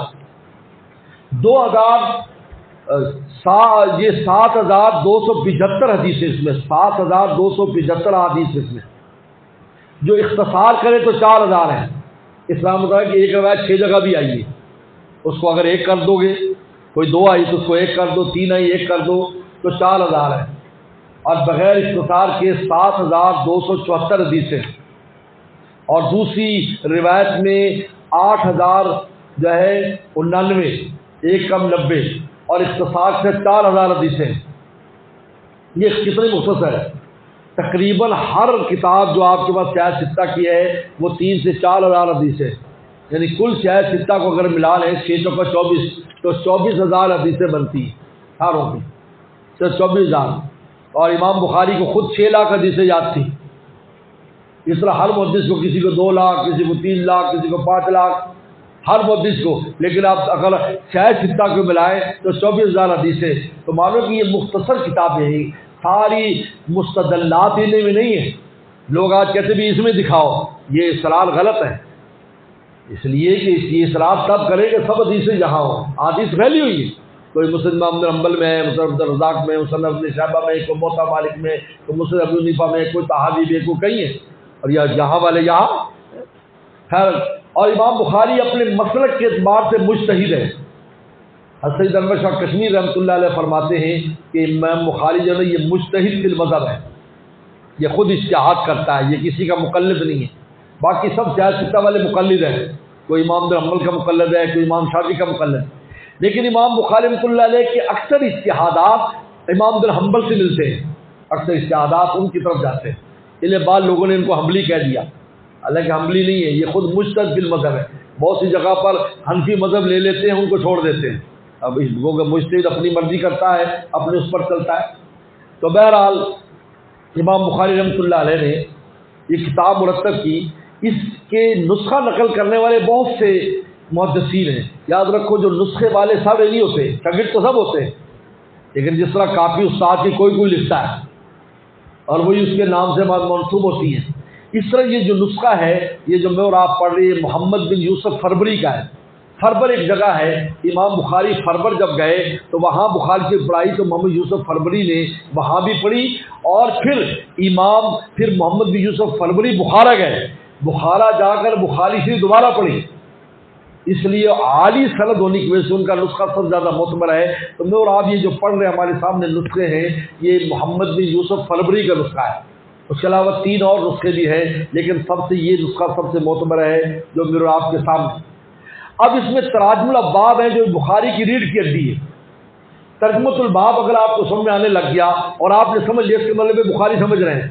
7,275 حدیثیں اس میں، 7,275 حدیث اس میں، جو اختصار کرے تو 4,000 ہیں۔ اسلام بتا ہے کہ ایک روایت 6 جگہ بھی آئی ہے، اس کو اگر 1 کر دو گے، کوئی 2 آئی تو اس کو 1 کر دو، 3 آئی 1 کر دو تو 4,000 ہے، اور بغیر اختصار کے 7,274 حدیثیں، اور دوسری روایت میں 8,099، 1 کم 90، اور اختصار سے 4,000 حدیثیں۔ یہ کتنی مختصر ہے، تقریباً ہر کتاب جو آپ کے پاس سیاہ ستہ کی ہے وہ 3 سے 4,000 حدیثیں، یعنی کل سیاہ ستہ کو اگر ملا لیں 6 چوکا 24 تو 24,000 حدیثیں بنتی ہیں ساروں کی، صرف 24,000۔ اور امام بخاری کو خود 6 لاکھ حدیثیں یاد تھی۔ اس طرح ہر محدث کو، کسی کو 2 لاکھ، کسی کو 3 لاکھ، کسی کو 5 لاکھ، ہر محدث کو، لیکن آپ اگر سیاہ ستہ کو ملائیں تو 24,000 حدیثیں۔ تو معلوم کہ یہ مختصر کتابیں ہیں، ساری مستدلات انہیں میں نہیں ہیں۔ لوگ آج کہتے بھی اس میں دکھاؤ، یہ اصطلاح غلط ہے، اس لیے کہ اس کی اصلاح تب کریں کہ سب حدیثیں یہاں ہوں۔ حدیث پھیلی ہوئی ہے، کوئی مسند احمد حنبل میں ہے، مسند عبدالرزاق میں، مسند ابن شیبہ میں، کوئی موطا مالک میں، کوئی مسند ابو حنیفہ میں، کوئی طحاوی میں، کوئی کہیں ہے، اور یہاں والے یہاں خیر۔ اور امام بخاری اپنے مسلک کے اعتبار سے مجتہد ہے۔ حضرت سید انور شاہ کشمیر رحمۃ اللہ علیہ فرماتے ہیں کہ امام بخاری جو ہے یہ مجتہد فی المذہب ہے، یہ خود اجتہاد کرتا ہے، یہ کسی کا مقلد نہیں ہے۔ باقی سب سیاہ ستہ والے مقلد ہیں، کوئی امام بن حنبل کا مقلد ہے، کوئی امام شافعی کا مقلد ہے، لیکن امام بخاری رحمۃ اللہ علیہ کے اکثر اجتہادات امام بن حنبل سے ملتے ہیں، اکثر اجتہادات ان کی طرف جاتے ہیں، اس لیے بعض لوگوں نے ان کو حنبلی کہہ دیا، حالانکہ حنبلی نہیں ہے، یہ خود مجتہد فی المذہب ہے۔ بہت سی جگہ پر حنفی مذہب لے لیتے ہیں، ان کو چھوڑ دیتے ہیں، اب اس کو مجتہد اپنی مرضی کرتا ہے، اپنے اس پر چلتا ہے۔ تو بہرحال امام بخاری رحمۃ اللہ علیہ نے یہ کتاب مرتب کی، اس کے نسخہ نقل کرنے والے بہت سے محدثین ہیں۔ یاد رکھو جو نسخے والے سب نہیں ہوتے، شاگرد تو سب ہوتے ہیں، لیکن جس طرح کاپی استاد کی کوئی لکھتا ہے اور وہی اس کے نام سے منسوب ہوتی ہیں، اس طرح یہ جو نسخہ ہے، یہ جو میں اور آپ پڑھ رہے ہیں محمد بن یوسف فربری کا ہے۔ فربر ایک جگہ ہے، امام بخاری فربر جب گئے تو وہاں بخاری سے پڑھائی تو محمد یوسف فربری نے وہاں بھی پڑھی، اور پھر محمد بن یوسف فربری بخارا گئے، بخارا جا کر بخاری سے دوبارہ پڑھی، اس لیے عالی سند ہونے کی وجہ سے ان کا نسخہ سب سے زیادہ معتبر ہے۔ تو میں اور آپ یہ جو پڑھ رہے ہیں ہمارے سامنے نسخے ہیں، یہ محمد بن یوسف فربری کا نسخہ ہے، اس کے علاوہ 3 اور نسخے بھی ہیں، لیکن سب سے یہ نسخہ سب سے معتبر ہے جو میرے آپ کے سامنے۔ اب اس میں تراجم الابواب ہے جو بخاری کی ریڑھ کی ہڈی ہے۔ ترجمۃ الباب اگر آپ کو سمجھ میں آنے لگ گیا اور آپ نے سمجھ لیا اس کے مطلب بخاری سمجھ رہے ہیں،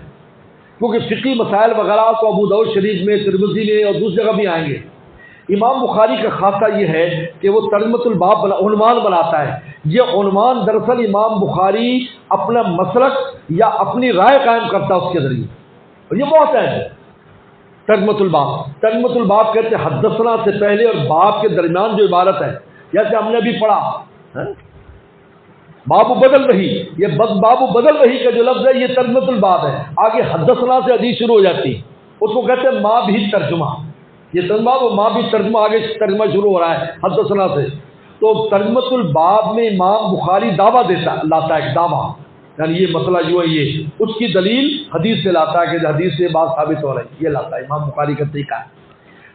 کیونکہ فقہی مسائل وغیرہ تو ابو داؤد شریف میں، ترمذی میں اور دوسری جگہ بھی آئیں گے۔ امام بخاری کا خاصہ یہ ہے کہ وہ ترجمۃ الباب عنوان بناتا ہے۔ یہ عنوان دراصل امام بخاری اپنا مسلک یا اپنی رائے قائم کرتا ہے اس کے ذریعے، اور یہ بہت ہے ترجمۃ الباب کہتے ہیں حدثنا سے پہلے اور باب کے درمیان جو عبارت ہے، جیسے ہم نے ابھی پڑھا باب بدل رہی، یہ باب بدل رہی کا جو لفظ ہے یہ ترجمۃ الباب ہے، آگے حدثنا سے حدیث شروع ہو جاتی ہے، اس کو کہتے ہیں ما بھی ترجمہ، یہ ترجمہ وہ ماں بھی ترجمہ آگے ترجمہ شروع ہو رہا ہے حدثنا سے، تو ترجمۃ الباب میں امام بخاری دعویٰ لاتا ہے، ایک دعویٰ، یعنی یہ مسئلہ جو ہے یہ اس کی دلیل حدیث سے لاتا ہے کہ حدیث سے بات ثابت ہو رہی ہے، یہ لاتا ہے امام بخاری کا طریقہ ہے۔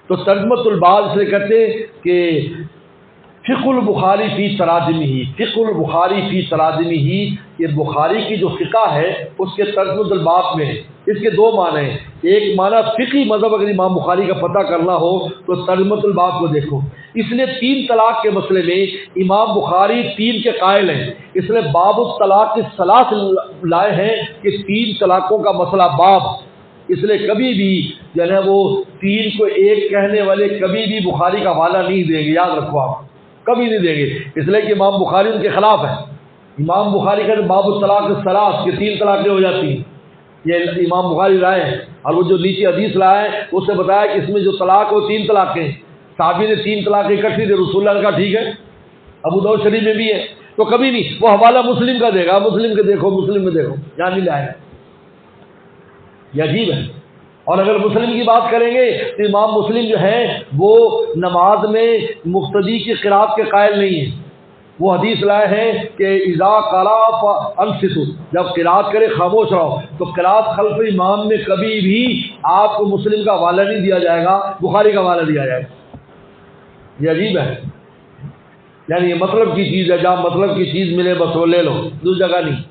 تو ترجمۃ الباب سے کہتے ہیں کہ فقہ البخاری فی تراجمہ، فقہ البخاری فی تراجمہ، یہ بخاری کی جو فقہ ہے اس کے ترجمۃ الباب میں ہے۔ اس کے دو معنی ہیں، ایک معنی فقہی مذہب اگر امام بخاری کا پتہ کرنا ہو تو ترجمۃ الباب کو دیکھو، اس لیے 3 طلاق کے مسئلے میں امام بخاری 3 کے قائل ہیں، اس لیے باب الطلاق کے ثلاث لائے ہیں کہ 3 طلاقوں کا مسئلہ باب، اس لیے کبھی بھی جو ہے وہ 3 کو 1 کہنے والے کبھی بھی بخاری کا حوالہ نہیں دیں گے، یاد رکھو آپ، کبھی نہیں دیں گے، اس لیے کہ امام بخاری ان کے خلاف ہے۔ امام بخاری کا باب الطلاق الثلاث کہ 3 طلاقیں ہو جاتی ہیں، یہ امام بخاری رائے ہے، اور وہ جو نیچے حدیث لائے ہیں اس سے بتایا کہ اس میں جو طلاق وہ 3 طلاقیں ہیں، صحابی نے 3 طلاقیں اکٹھی دے، رسول اللہ نے کہا ٹھیک ہے، ابو داؤد شریف میں بھی ہے، تو کبھی نہیں وہ حوالہ مسلم کا دے گا، مسلم کے دیکھو، مسلم میں دیکھو، یہاں نہیں لائے گا، یہ عجیب ہے۔ اور اگر مسلم کی بات کریں گے تو امام مسلم جو ہے وہ نماز میں مقتدی کی قرات کے قائل نہیں ہیں، وہ حدیث لائے ہیں کہ اذا قرأ فانصتوا، جب قرات کرے خاموش رہو، تو قرات خلف امام میں کبھی بھی آپ کو مسلم کا حوالہ نہیں دیا جائے گا، بخاری کا حوالہ دیا جائے گا، یہ عجیب ہے، یعنی یہ مطلب کی چیز ہے، جہاں مطلب کی چیز ملے بس وہ لے لو، دوسری جگہ نہیں۔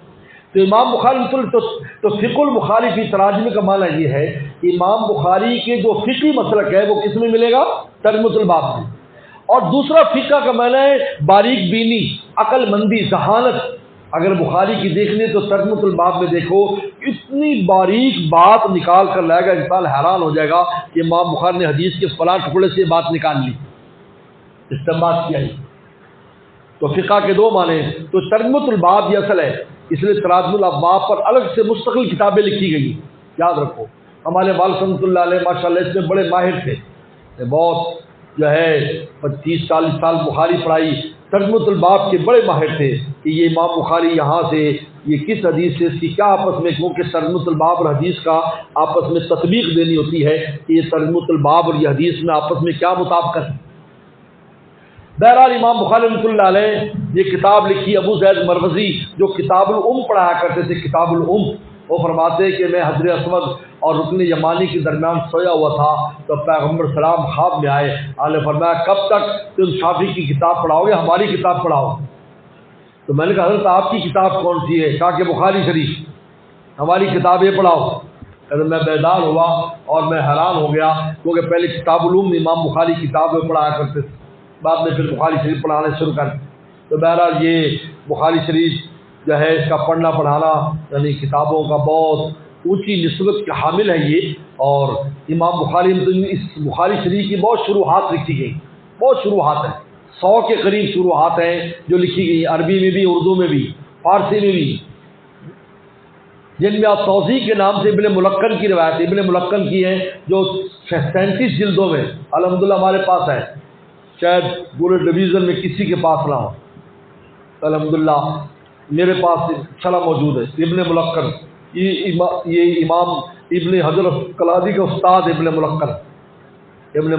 تو امام بخاری تو فقہ البخاری فی تراجم کا معنی یہ ہے کہ امام بخاری کے جو فقہی مسلک ہے وہ کس میں ملے گا؟ ترجمۃ الباب میں۔ اور دوسرا فقہ کا معنی ہے باریک بینی، عقل مندی، ذہانت، اگر بخاری کی دیکھنے تو ترجمۃ الباب میں دیکھو اتنی باریک بات نکال کر لائے گا، انسان حیران ہو جائے گا کہ امام بخاری نے حدیث کے فلاں ٹکڑے سے یہ بات نکال لی، استنباط کیا ہی۔ تو فقہ کے 2 معنی، تو ترجمۃ الباب یہ اصل ہے، اس لیے تراجم الابواب پر الگ سے مستقل کتابیں لکھی گئی، یاد رکھو۔ ہمارے والد رحمۃ اللہ علیہ ماشاءاللہ اس میں بڑے ماہر تھے، بہت جو ہے 25-40 سال بخاری پڑھائی، ترجمۃ الباب کے بڑے ماہر تھے کہ یہ امام بخاری یہاں سے یہ کس حدیث سے اس کی کیا آپس میں، کیونکہ ترجمۃ الباب اور حدیث کا آپس میں تطبیق دینی ہوتی ہے کہ یہ ترجمۃ الباب اور یہ حدیث میں آپس میں کیا مطابقت ہے۔ بہرحال امام بخاری رحمۃ اللہ علیہ یہ کتاب لکھی، ابو زید مروزی جو کتاب الام پڑھایا کرتے تھے، کتاب الام، وہ فرماتے کہ میں حضر اسود اور رکن یمانی کے درمیان سویا ہوا تھا تو پیغمبر سلام خواب میں آئے، آپ نے فرمایا کب تک تم شافعی کی کتاب پڑھاؤ گے، ہماری کتاب پڑھاؤ۔ تو میں نے کہا حضرت آپ کی کتاب کون سی ہے؟ کہا کہ بخاری شریف، ہماری کتاب یہ پڑھاؤ۔ میں بیدار ہوا اور میں حیران ہو گیا، کیونکہ پہلے کتاب الام امام بخاری کتاب میں پڑھایا کرتے تھے، بعد میں پھر بخاری شریف پڑھانے شروع کر۔ تو بہرحال یہ بخاری شریف جو ہے اس کا پڑھنا پڑھانا یعنی کتابوں کا بہت اونچی نسبت کے حامل ہے یہ، اور امام بخاری اس بخاری شریف کی بہت شروحات لکھی گئی، بہت شروحات ہیں، 100 کے قریب شروحات ہیں جو لکھی گئی، عربی میں بھی، اردو میں بھی، فارسی میں بھی، جن میں آپ توضیح کے نام سے ابن ملقن کی روایت، ابن ملقن کی ہیں جو 37 جلدوں میں الحمدللہ ہمارے پاس ہے، شاید پورے ڈویژن میں کسی کے پاس نہ ہو، الحمدللہ میرے پاس چلا موجود ہے ابن ملقن، یہ امام ابن حجر کلادی کا استاد ابن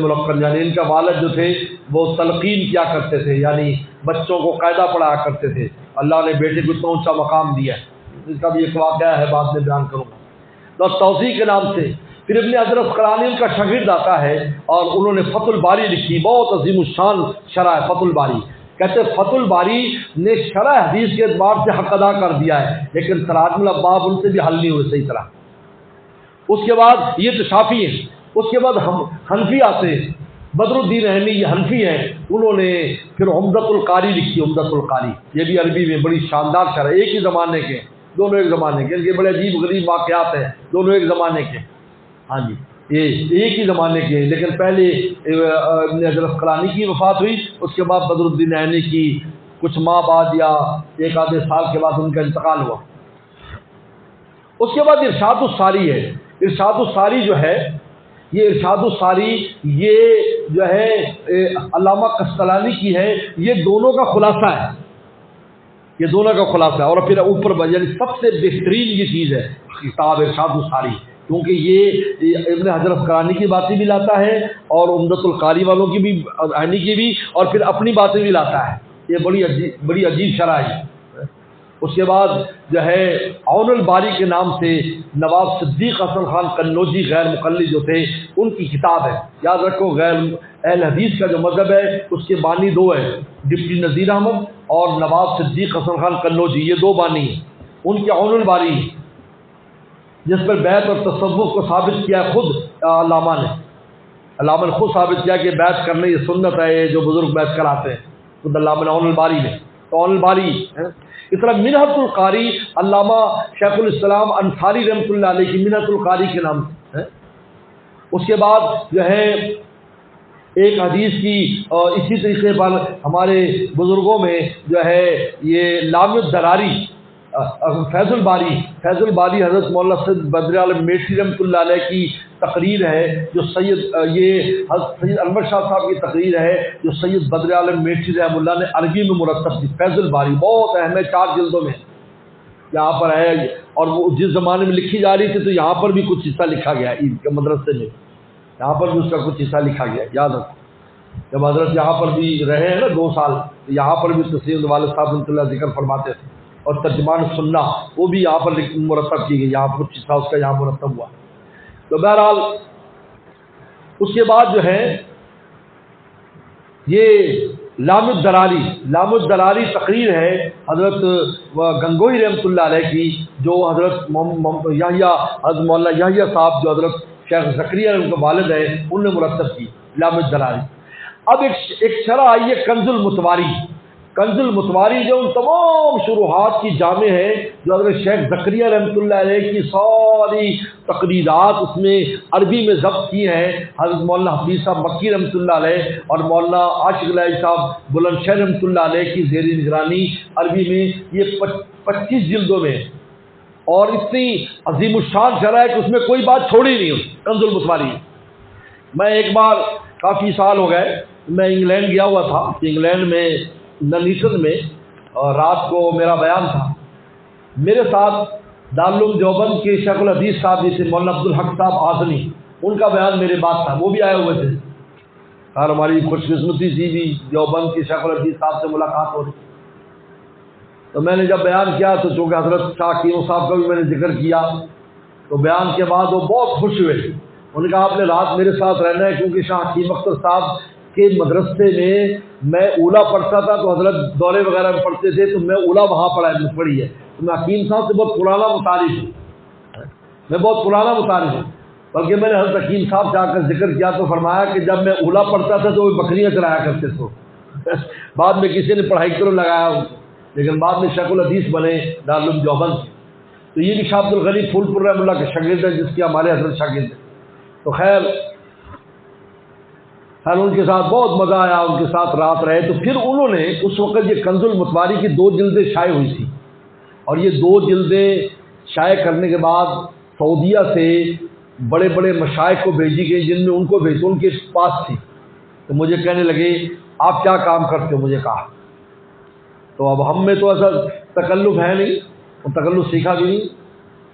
ملقن، یعنی ان کا والد جو تھے وہ تلقین کیا کرتے تھے، یعنی بچوں کو قاعدہ پڑھایا کرتے تھے، اللہ نے بیٹے کو اتنا اونچا مقام دیا ہے، اس کا بھی ایک واقعہ ہے بعد میں بیان کروں گا۔ تو توضیح کے نام سے پھر ابن حجر اسقلانی ان کا شاگرد آتا ہے اور انہوں نے فتح الباری لکھی، بہت عظیم الشان شرح ہے فتح الباری، کہتے ہیں فتح الباری نے شرح حدیث کے اعتبار سے حق ادا کر دیا ہے، لیکن تراجم الابواب ان سے بھی حل نہیں ہوئے صحیح طرح۔ اس کے بعد یہ تو شافعی ہیں، اس کے بعد حنفی آتے ہیں، بدر الدین احمی یہ حنفی ہیں، انہوں نے پھر عمدۃ القاری لکھی، عمدۃ القاری، یہ بھی عربی میں بڑی شاندار شرح، ایک ہی زمانے کے، دونوں ایک زمانے کے، ان کے بڑے عجیب غریب واقعات ہیں، دونوں ایک زمانے کے، ہاں جی یہ ایک ہی زمانے کے، لیکن پہلے ابن حجر اسقلانی کی وفات ہوئی، اس کے بعد بدر الدین احمی کی کچھ ماہ بعد یا ایک آدھے سال کے بعد ان کا انتقال ہوا۔ اس کے بعد ارشاد الساری ہے، ارشاد الساری جو ہے یہ ارشاد الساری یہ جو ہے علامہ قسطلانی کی ہے، یہ دونوں کا خلاصہ ہے، یہ دونوں کا خلاصہ ہے، اور پھر اوپر یعنی سب سے بہترین یہ چیز ہے کتاب ارشاد الساری، کیونکہ یہ ابن حجر اسقلانی کی باتیں بھی لاتا ہے اور عمدۃ القاری والوں کی بھی، عینی کی بھی، اور پھر اپنی باتیں بھی لاتا ہے. یہ بڑی عجیب شرح ہے. اس کے بعد جو ہے عون الباری کے نام سے نواب صدیق حسن خان قنوجی غیر مقلد جو تھے ان کی کتاب ہے. یاد رکھو غیر اہل حدیث کا جو مذہب ہے اس کے بانی دو ہے، ڈپٹی نذیر احمد اور نواب صدیق حسن خان قنوجی، یہ دو بانی ہیں. ان کی عون الباری جس پر بیعت اور تصوف کو ثابت کیا خود علامہ نے خود ثابت کیا کہ بیعت کرنے یہ سنت ہے، یہ جو بزرگ بیعت کراتے ہیں، خود علامہ نے عون الباری میں. تو عون الباری اس طرح منہۃ القاری علامہ شیخ الاسلام انصاری رحمۃ اللہ علیہ کی منہۃ القاری کے نام ہے. اس کے بعد جو ہے ایک حدیث کی اسی طریقے پر ہمارے بزرگوں میں جو ہے یہ لام الدراری فیض الباری حضرت مولانا سید بدر عالم میٹھی رحمۃ اللہ علیہ کی تقریر ہے، جو سید انور شاہ صاحب کی تقریر ہے جو سید بدر عالم میٹھی رحمۃ اللہ نے عربی میں مرتب کی. فیض الباری بہت اہم ہے، 4 جلدوں میں یہاں پر ہے، اور وہ جس زمانے میں لکھی جا رہی تھی تو یہاں پر بھی کچھ حصہ لکھا گیا عید کے مدرسے میں، یہاں پر بھی اس کا کچھ حصہ لکھا گیا. یاد رکھو جب حضرت یہاں پر بھی رہے ہیں نا 2 سال، تو یہاں پر بھی تسلیم والد صاحب رحمۃ اللہ ذکر فرماتے تھے، اور ترجمان سننا وہ بھی یہاں پر مرتب کی گئی، یہاں پر کچھ حصہ اس کا یہاں مرتب ہوا. تو بہرحال اس کے بعد جو ہے یہ لام الدراری تقریر ہے حضرت گنگوہی رحمۃ اللہ علیہ کی، جو حضرت حضرت مولانا یحییٰ صاحب جو حضرت شیخ زکریا ان کے والد ہیں ان نے مرتب کی لام الدراری. اب ایک شرح آئی ہے کنز المتواری جو ان تمام شروحات کی جامع ہے، جو حضرت شیخ زکریا رحمۃ اللہ علیہ کی ساری تقریرات اس میں عربی میں ضبط کی ہیں. حضرت مولانا حفیظ صاحب مکی رحمۃ اللہ علیہ اور مولانا عاشق الہی صاحب بلند شہر رحمۃ اللہ علیہ کی زیر نگرانی عربی میں یہ 25 جلدوں میں، اور اتنی عظیم الشان شرح ہے کہ اس میں کوئی بات چھوڑی نہیں. کنز المتواری میں ایک بار کافی سال ہو گئے میں انگلینڈ گیا ہوا تھا، انگلینڈ میں ننیٹن میں، اور رات کو میرا بیان تھا. میرے ساتھ دارالعلوم دیوبند کے شیخ الحدیث صاحب جیسے مولانا عبدالحق صاحب آزمی، ان کا بیان میرے بعد تھا، وہ بھی آئے ہوئے تھے. اور ہماری خوش قسمتی تھی بھی دیوبند کے شیخ الحدیث صاحب سے ملاقات ہو رہی. تو میں نے جب بیان کیا تو چونکہ حضرت شاہ حکیم صاحب کا بھی میں نے ذکر کیا، تو بیان کے بعد وہ بہت خوش ہوئے. انہوں نے کہا آپ نے رات میرے ساتھ رہنا ہے، کیونکہ شاہ حکیم اختر صاحب کے مدرسے میں اولا پڑھتا تھا، تو حضرت دورے وغیرہ میں پڑھتے تھے، تو میں اولا وہاں پڑھی ہے. تو میں حکیم صاحب سے بہت پرانا متعارف ہوں، بلکہ میں نے حضرت حکیم صاحب سے آ کر ذکر کیا تو فرمایا کہ جب میں اولا پڑھتا تھا تو وہ بکریاں چرایا کرتے تھے. بعد میں کسی نے پڑھائی کرو لگایا، لیکن بعد میں شیخ الحدیث بنے دارالعلوم دیوبند. تو یہ بھی شاہ عبد الغنی پھول پور رحمۃ اللہ کے شاگرد ہے، جس کے ہمارے حضرت شاگرد ہیں. تو خیر ان کے ساتھ بہت مزہ آیا، ان کے ساتھ رات رہے. تو پھر انہوں نے اس وقت یہ کنز المتواری کی 2 جلدیں شائع ہوئی تھی، اور یہ 2 جلدیں شائع کرنے کے بعد سعودیہ سے بڑے بڑے مشائخ کو بھیجی گئی، جن میں ان کو ان کے پاس تھی. تو مجھے کہنے لگے آپ کیا کام کرتے ہو؟ مجھے کہا. تو اب ہم میں تو ایسا تکلف ہے نہیں، اور تکلف سیکھا بھی نہیں.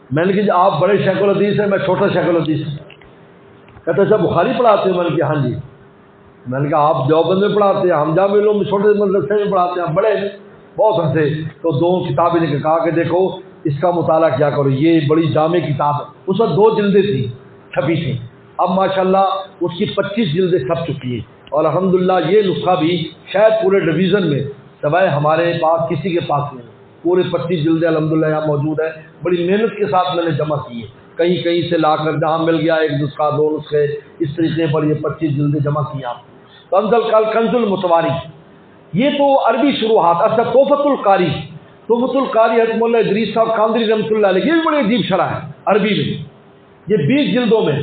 میں نے کہا آپ بڑے شیخ الحدیث ہیں، میں چھوٹا شیخ الحدیث ہوں. کہتے اچھا بخاری پڑھاتے ہیں؟ میں نے کہا ہاں جی. میں نے کہا آپ دیوبند میں پڑھاتے ہیں، ہم جامع علوم میں چھوٹے مدرسے میں پڑھاتے ہیں، ہم بڑے ہیں. بہت ہنسے. تو 2 کتابیں نے کہا کہ دیکھو اس کا مطالعہ کیا کرو، یہ بڑی جامع کتاب ہے. اس وقت 2 جلدیں تھیں چھپی تھیں، اب ماشاءاللہ اس کی 25 جلدیں چھپ چکی ہیں. اور الحمدللہ یہ نسخہ بھی شاید پورے ڈویژن میں سوائے ہمارے پاس کسی کے پاس نہیں، پورے 25 جلدیں الحمدللہ یہاں موجود ہے. بڑی محنت کے ساتھ میں نے جمع کی ہے، کہیں سے لا کر جہاں مل گیا 1 نسخہ 2 نسخے، اس طریقے پر یہ 25 جلدیں جمع کی آپ. کنز المتواری یہ تو عربی شروحات. اچھا تحفۃ القاری حضرت مولانا ادریس صاحب قادری رحمۃ اللہ علیہ، یہ بھی بڑی عجیب شرح ہے عربی میں، یہ 20 جلدوں میں.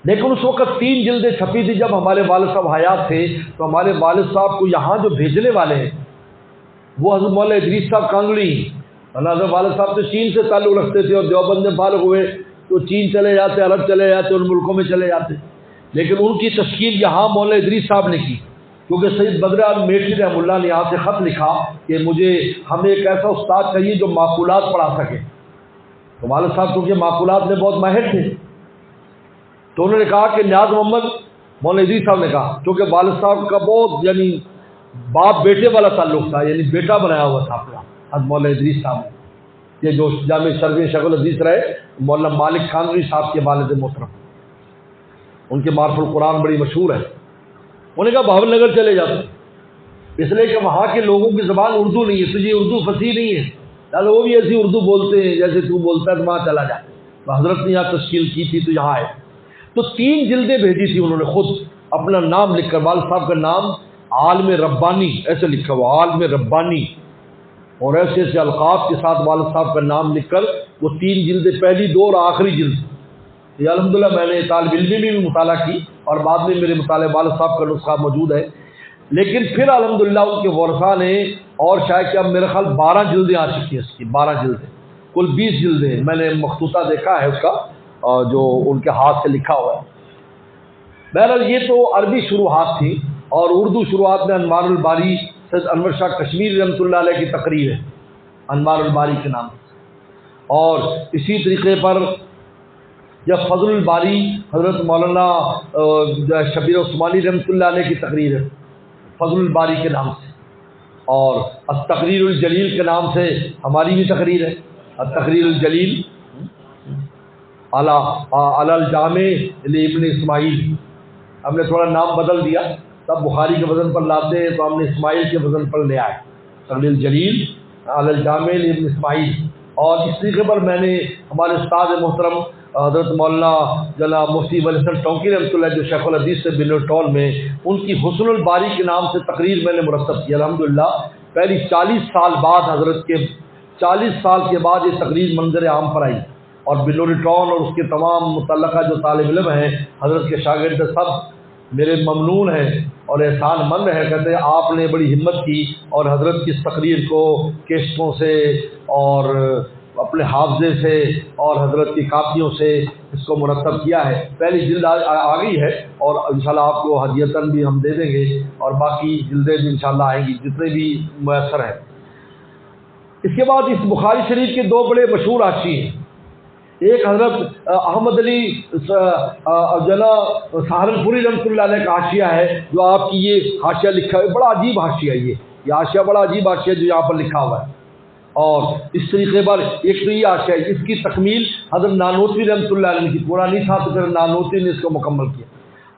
لیکن اس وقت 3 جلدیں چھپی تھی جب ہمارے والد صاحب حیات تھے. تو ہمارے والد صاحب کو یہاں جو بھیجنے والے ہیں وہ حضرت مولانا ادریس صاحب قانولی. حضرت والد صاحب تو چین سے تعلق رکھتے تھے، اور دیوبند میں فارغ ہوئے تو چین چلے جاتے، عرب چلے جاتے، ان ملکوں میں چلے جاتے. لیکن ان کی تشکیل یہاں مولانا ادریس صاحب نے کی، کیونکہ سید بدر عالم میٹھی رحمۃ اللہ نے یہاں سے خط لکھا کہ ہمیں ایک ایسا استاد چاہیے جو معقولات پڑھا سکے. تو والد صاحب کیونکہ معقولات میں بہت ماہر تھے، تو انہوں نے کہا کہ نیاز محمد، مولانا ادریس صاحب نے کہا، کیونکہ والد صاحب کا بہت یعنی باپ بیٹے والا تعلق تھا، یعنی بیٹا بنایا ہوا تھا اپنا حضرت مولانا ادریس صاحب، یہ جو جامع شرف شیخ الحدیث رہے مولانا مالک خانوی صاحب کے والد محترم، ان کے معرف القرآن بڑی مشہور ہے۔ انہوں نے کہا بہاول نگر چلے جاتے، اس لیے کہ وہاں کے لوگوں کی زبان اردو نہیں ہے، تجھے اردو فصیح نہیں ہے، لہٰذا وہ بھی ایسی اردو بولتے ہیں جیسے تو بولتا ہے، تو وہاں چلا جائے۔ تو حضرت نے یہاں تشکیل کی تھی تو یہاں آئے، تو 3 جلدیں بھیجی تھی انہوں نے، خود اپنا نام لکھ کر، والد صاحب کا نام عالم ربانی ایسے لکھا ہوا، عالم ربانی، اور ایسے ایسے القاب کے ساتھ والد صاحب کا نام لکھ کر وہ 3 جلدیں، پہلی 2 اور آخری جلد، یہ الحمدللہ میں نے طالب علمی میں بھی مطالعہ کی اور بعد میں میرے مطالعے والد صاحب کا نسخہ موجود ہے، لیکن پھر الحمدللہ ان کے ورثاء نے، اور شاید کہ اب میرے خیال 12 جلدیں آ چکی ہیں اس کی، 12 جلدیں، کل 20 جلدیں میں نے مخطوطہ دیکھا ہے اس کا، جو ان کے ہاتھ سے لکھا ہوا ہے۔ بہرحال یہ تو عربی شروحات تھی، اور اردو شروحات میں انوار الباری سید انور شاہ کشمیری رحمۃ اللہ علیہ کی تقریر ہے، انوار الباری کے نام سے، اور اسی طریقے پر جب فضل الباری حضرت مولانا شبیر عثمانی رحمۃ اللہ علیہ کی تقریر ہے فضل الباری کے نام سے، اور التقریر الجلیل کے نام سے ہماری بھی تقریر ہے، التقریر الجلیل علی الجامع لابن اسماعیل، ہم نے تھوڑا نام بدل دیا، تب بخاری کے وزن پر لاتے ہیں تو ہم نے اسماعیل کے وزن پر لے آئے، تقریر الجلیل علی الجامع لابن اسماعیل۔ اور اس طریقے پر میں نے ہمارے استاد محترم حضرت مولانا جناب مفتی ولی حسن ٹونکی رحمۃ اللہ جو شیخ الحدیث سے بنوٹول میں، ان کی حسن الباری کے نام سے تقریر میں نے مرتب کی الحمدللہ، پہلی 40 سال بعد، حضرت کے 40 سال کے بعد یہ تقریر منظر عام پر آئی، اور بلوری ٹاؤن اور اس کے تمام متعلقہ جو طالب علم ہیں حضرت کے شاگرد سب میرے ممنون ہیں اور احسان مند ہیں، کہتے ہیں آپ نے بڑی ہمت کی اور حضرت کی اس تقریر کو کیسٹوں سے اور اپنے حافظے سے اور حضرت کی کاپیوں سے اس کو مرتب کیا ہے۔ پہلی جلد آ گئی ہے، اور انشاءاللہ آپ کو ہدیتاً بھی ہم دے دیں گے، اور باقی جلدیں بھی انشاءاللہ آئیں گی جتنے بھی میسر ہیں۔ اس کے بعد اس بخاری شریف کے 2 بڑے مشہور حاشیے ہیں، ایک حضرت احمد علی سہارنپوری رحمۃ اللہ علیہ کا حاشیہ ہے، جو آپ کی یہ حاشیہ لکھا ہے، بڑا عجیب حاشیہ ہے، یہ حاشیہ بڑا عجیب حاشیہ جو یہاں پر لکھا ہوا ہے، اور اس طریقے پر ایک تو یہ حاشیہ ہے، اس کی تکمیل حضرت نانوتوی رحمۃ اللہ علیہ کی، پورا نہیں تھا تو پھر نانوتوی نے اس کو مکمل کیا،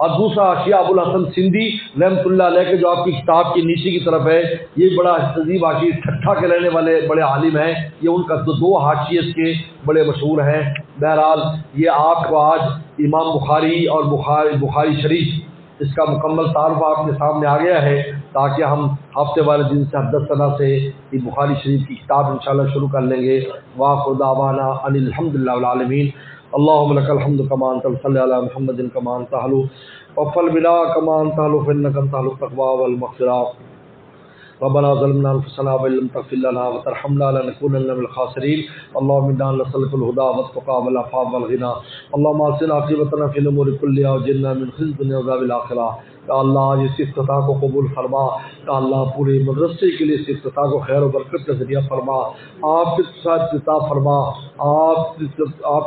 اور دوسرا حاشیہ ابو الحسن سندھی رحمۃ اللہ علیہ کے جو آپ کی کتاب کی نیچے کی طرف ہے، یہ بڑا عجیب حاشیہ، ٹھٹھا کے رہنے والے بڑے عالم ہیں، یہ ان کا 2 حاشیے اس کے بڑے مشہور ہیں۔ بہرحال یہ آپ کو آج امام بخاری اور بخاری شریف اس کا مکمل تعارف آپ کے سامنے آ گیا ہے، تاکہ ہم ہفتے والے دن سے حدثنا سے یہ بخاری شریف کی کتاب انشاءاللہ شروع کر لیں گے۔ وآخر دعوانا ان الحمدللہ العالمین۔ اللهم لك الحمد كما انت صلی علی محمد كما انت اهل وفل بلا كما انت اهل فانك انت اهل التقوى والمغفرة۔ ربنا ظلمنا انفسنا وان لم تغفر لنا وترحمنا لنكونن من الخاسرين۔ اللهم انا نسألك الهدى والتقى والعفاف والغنى۔ اللهم اصلح عاقبتنا في الامور كلها واجرنا من خزي الدنيا وعذاب الاخرة۔ یا اللہ اس افتتاح کو قبول فرما، یا اللہ پورے مدرسے کے لیے اس افتتاح کو خیر و برکت کا ذریعہ فرما، آپ کے ساتھ افتتاح فرما، آپ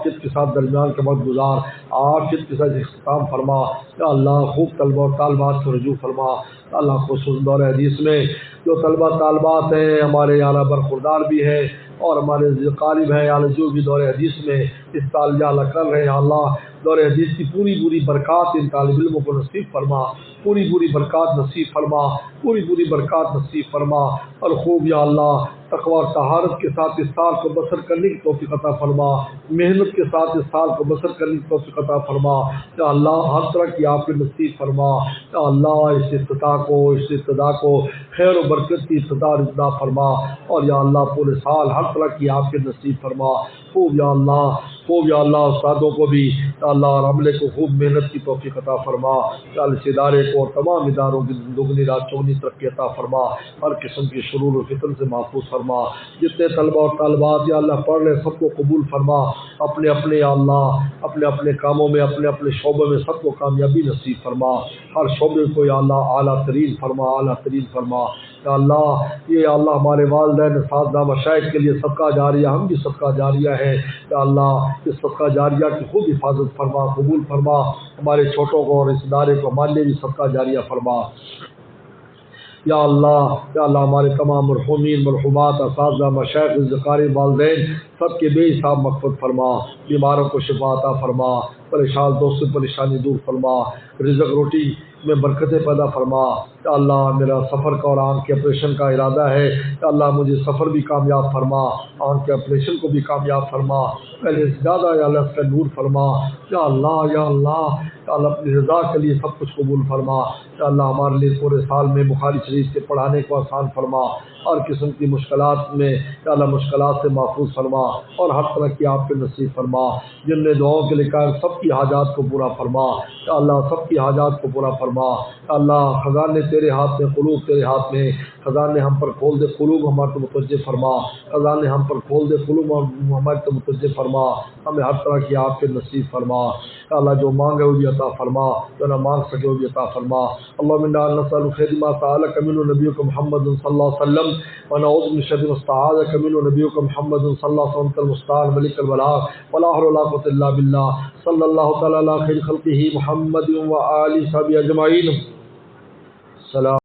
کے ساتھ درمیان کا وقت گزار، آپ کے ساتھ اختتام فرما، یا اللہ خوب طلبہ اور طالبات کو رجوع فرما، یا اللہ خصوص دور حدیث میں جو طلبہ طالبات ہیں ہمارے یہاں برخوردار بھی ہیں اور ہمارے قالب ہیں، یا اللہ جو بھی دور حدیث میں اس سال یا اللہ کر رہے ہیں، یا اللہ دور حدیث کی پوری برکات ان طالب علموں کو نصیب فرما، پوری برکات نصیب فرما، پوری برکات نصیب فرما، اور خوب یا اللہ تقوی اور طہارت کے ساتھ اس سال کو بسر کرنے کی توفیق عطا فرما، محنت کے ساتھ اس سال کو بسر کرنے کی توفیق عطا فرما، یا اللہ ہر طرح کی آپ کے نصیب فرما، یا اللہ اس ابتدا کو خیر و برکت کی ابتدا فرما، اور یا اللہ پورے سال ہر طرح کی آپ کے نصیب فرما، خوب یا اللہ خوب یا اللہ استادوں کو بھی یا اللہ اور عملے کو خوب محنت کی توفیق عطا فرما یا اللہ اس ادارے کو اور تمام اداروں کی دگنی رات چوگنی ترقی عطا فرما، ہر قسم کی شرور و فتن سے محفوظ فرما، جتنے طلبہ اور طالبات یا اللہ پڑھ رہے سب کو قبول فرما، اپنے اپنے یا اللہ اپنے اپنے کاموں میں اپنے اپنے شعبوں میں سب کو کامیابی نصیب فرما، ہر شعبے کو یا اللہ اعلیٰ ترین فرما، اعلیٰ ترین فرما یا اللہ۔ یہ یا اللہ ہمارے والدین اساتذہ مشائخ کے لیے صدقہ جاریہ، ہم بھی صدقہ جاریہ ہے یا اللہ، اس صدقہ جاریہ کی خوب حفاظت فرما، قبول فرما، ہمارے چھوٹوں کو اور اس ادارے کو ہمارے لیے بھی صدقہ جاریہ فرما یا اللہ ہمارے تمام مرحومین مرحومات اساتذہ مشائخ ذکاری والدین سب کے بے حساب مغفرت فرما، بیماروں کو شفا عطا فرما، پریشان دوست سے پریشانی دور فرما، رزق روٹی میں برکتیں پیدا فرما یا اللہ۔ میرا سفر کا اور آنکھ کے آپریشن کا ارادہ ہے یا اللہ، مجھے سفر بھی کامیاب فرما، آنکھ کے آپریشن کو بھی کامیاب فرما، پہلے سے زیادہ یا اللہ اس کا نور فرما یا اللہ یا اللہ یا اللہ، اپنی رضا کے لیے سب کچھ قبول فرما یا اللہ۔ ہمارے لیے پورے سال میں بخاری شریف سے پڑھانے کو آسان فرما، ہر قسم کی مشکلات میں یا اللہ مشکلات سے محفوظ فرما اور ہر طرح کی آپ کے نصیب فرما، جن نے دعاؤں کے لیے کہا سب کی حاجات کو پورا فرما یا اللہ، سب کی حاجات کو پورا فرما یا اللہ۔ خزانے تیرے ہاتھ میں، قلوب تیرے ہاتھ میں، خزانے ہم پر کھول دے، قلوب ہمارے تو متوجہ فرما، خزانے ہم پر کھول دے، قلوب ہمارے تو متوجہ فرما، ہمیں ہر طرح کی آپ کے نصیب فرما یا اللہ۔ جو مانگے وہ بھی عطا فرما، جو نہ مانگ سکے وہ بھی عطا فرما۔ اللہم انا نسألک خیر ما سألک منہ نبیک محمد صلی اللہ علیہ وسلم ونعوذ من شر ما استعاذک منہ نبیک محمد صلی اللہ علیہ وسلم المستعان ملک البلاغ ولا حول ولا قوة الا باللہ صلی اللہ تعالی علی خیر خلقہ محمد وآلہ وصحبہ اجمعین۔ السلام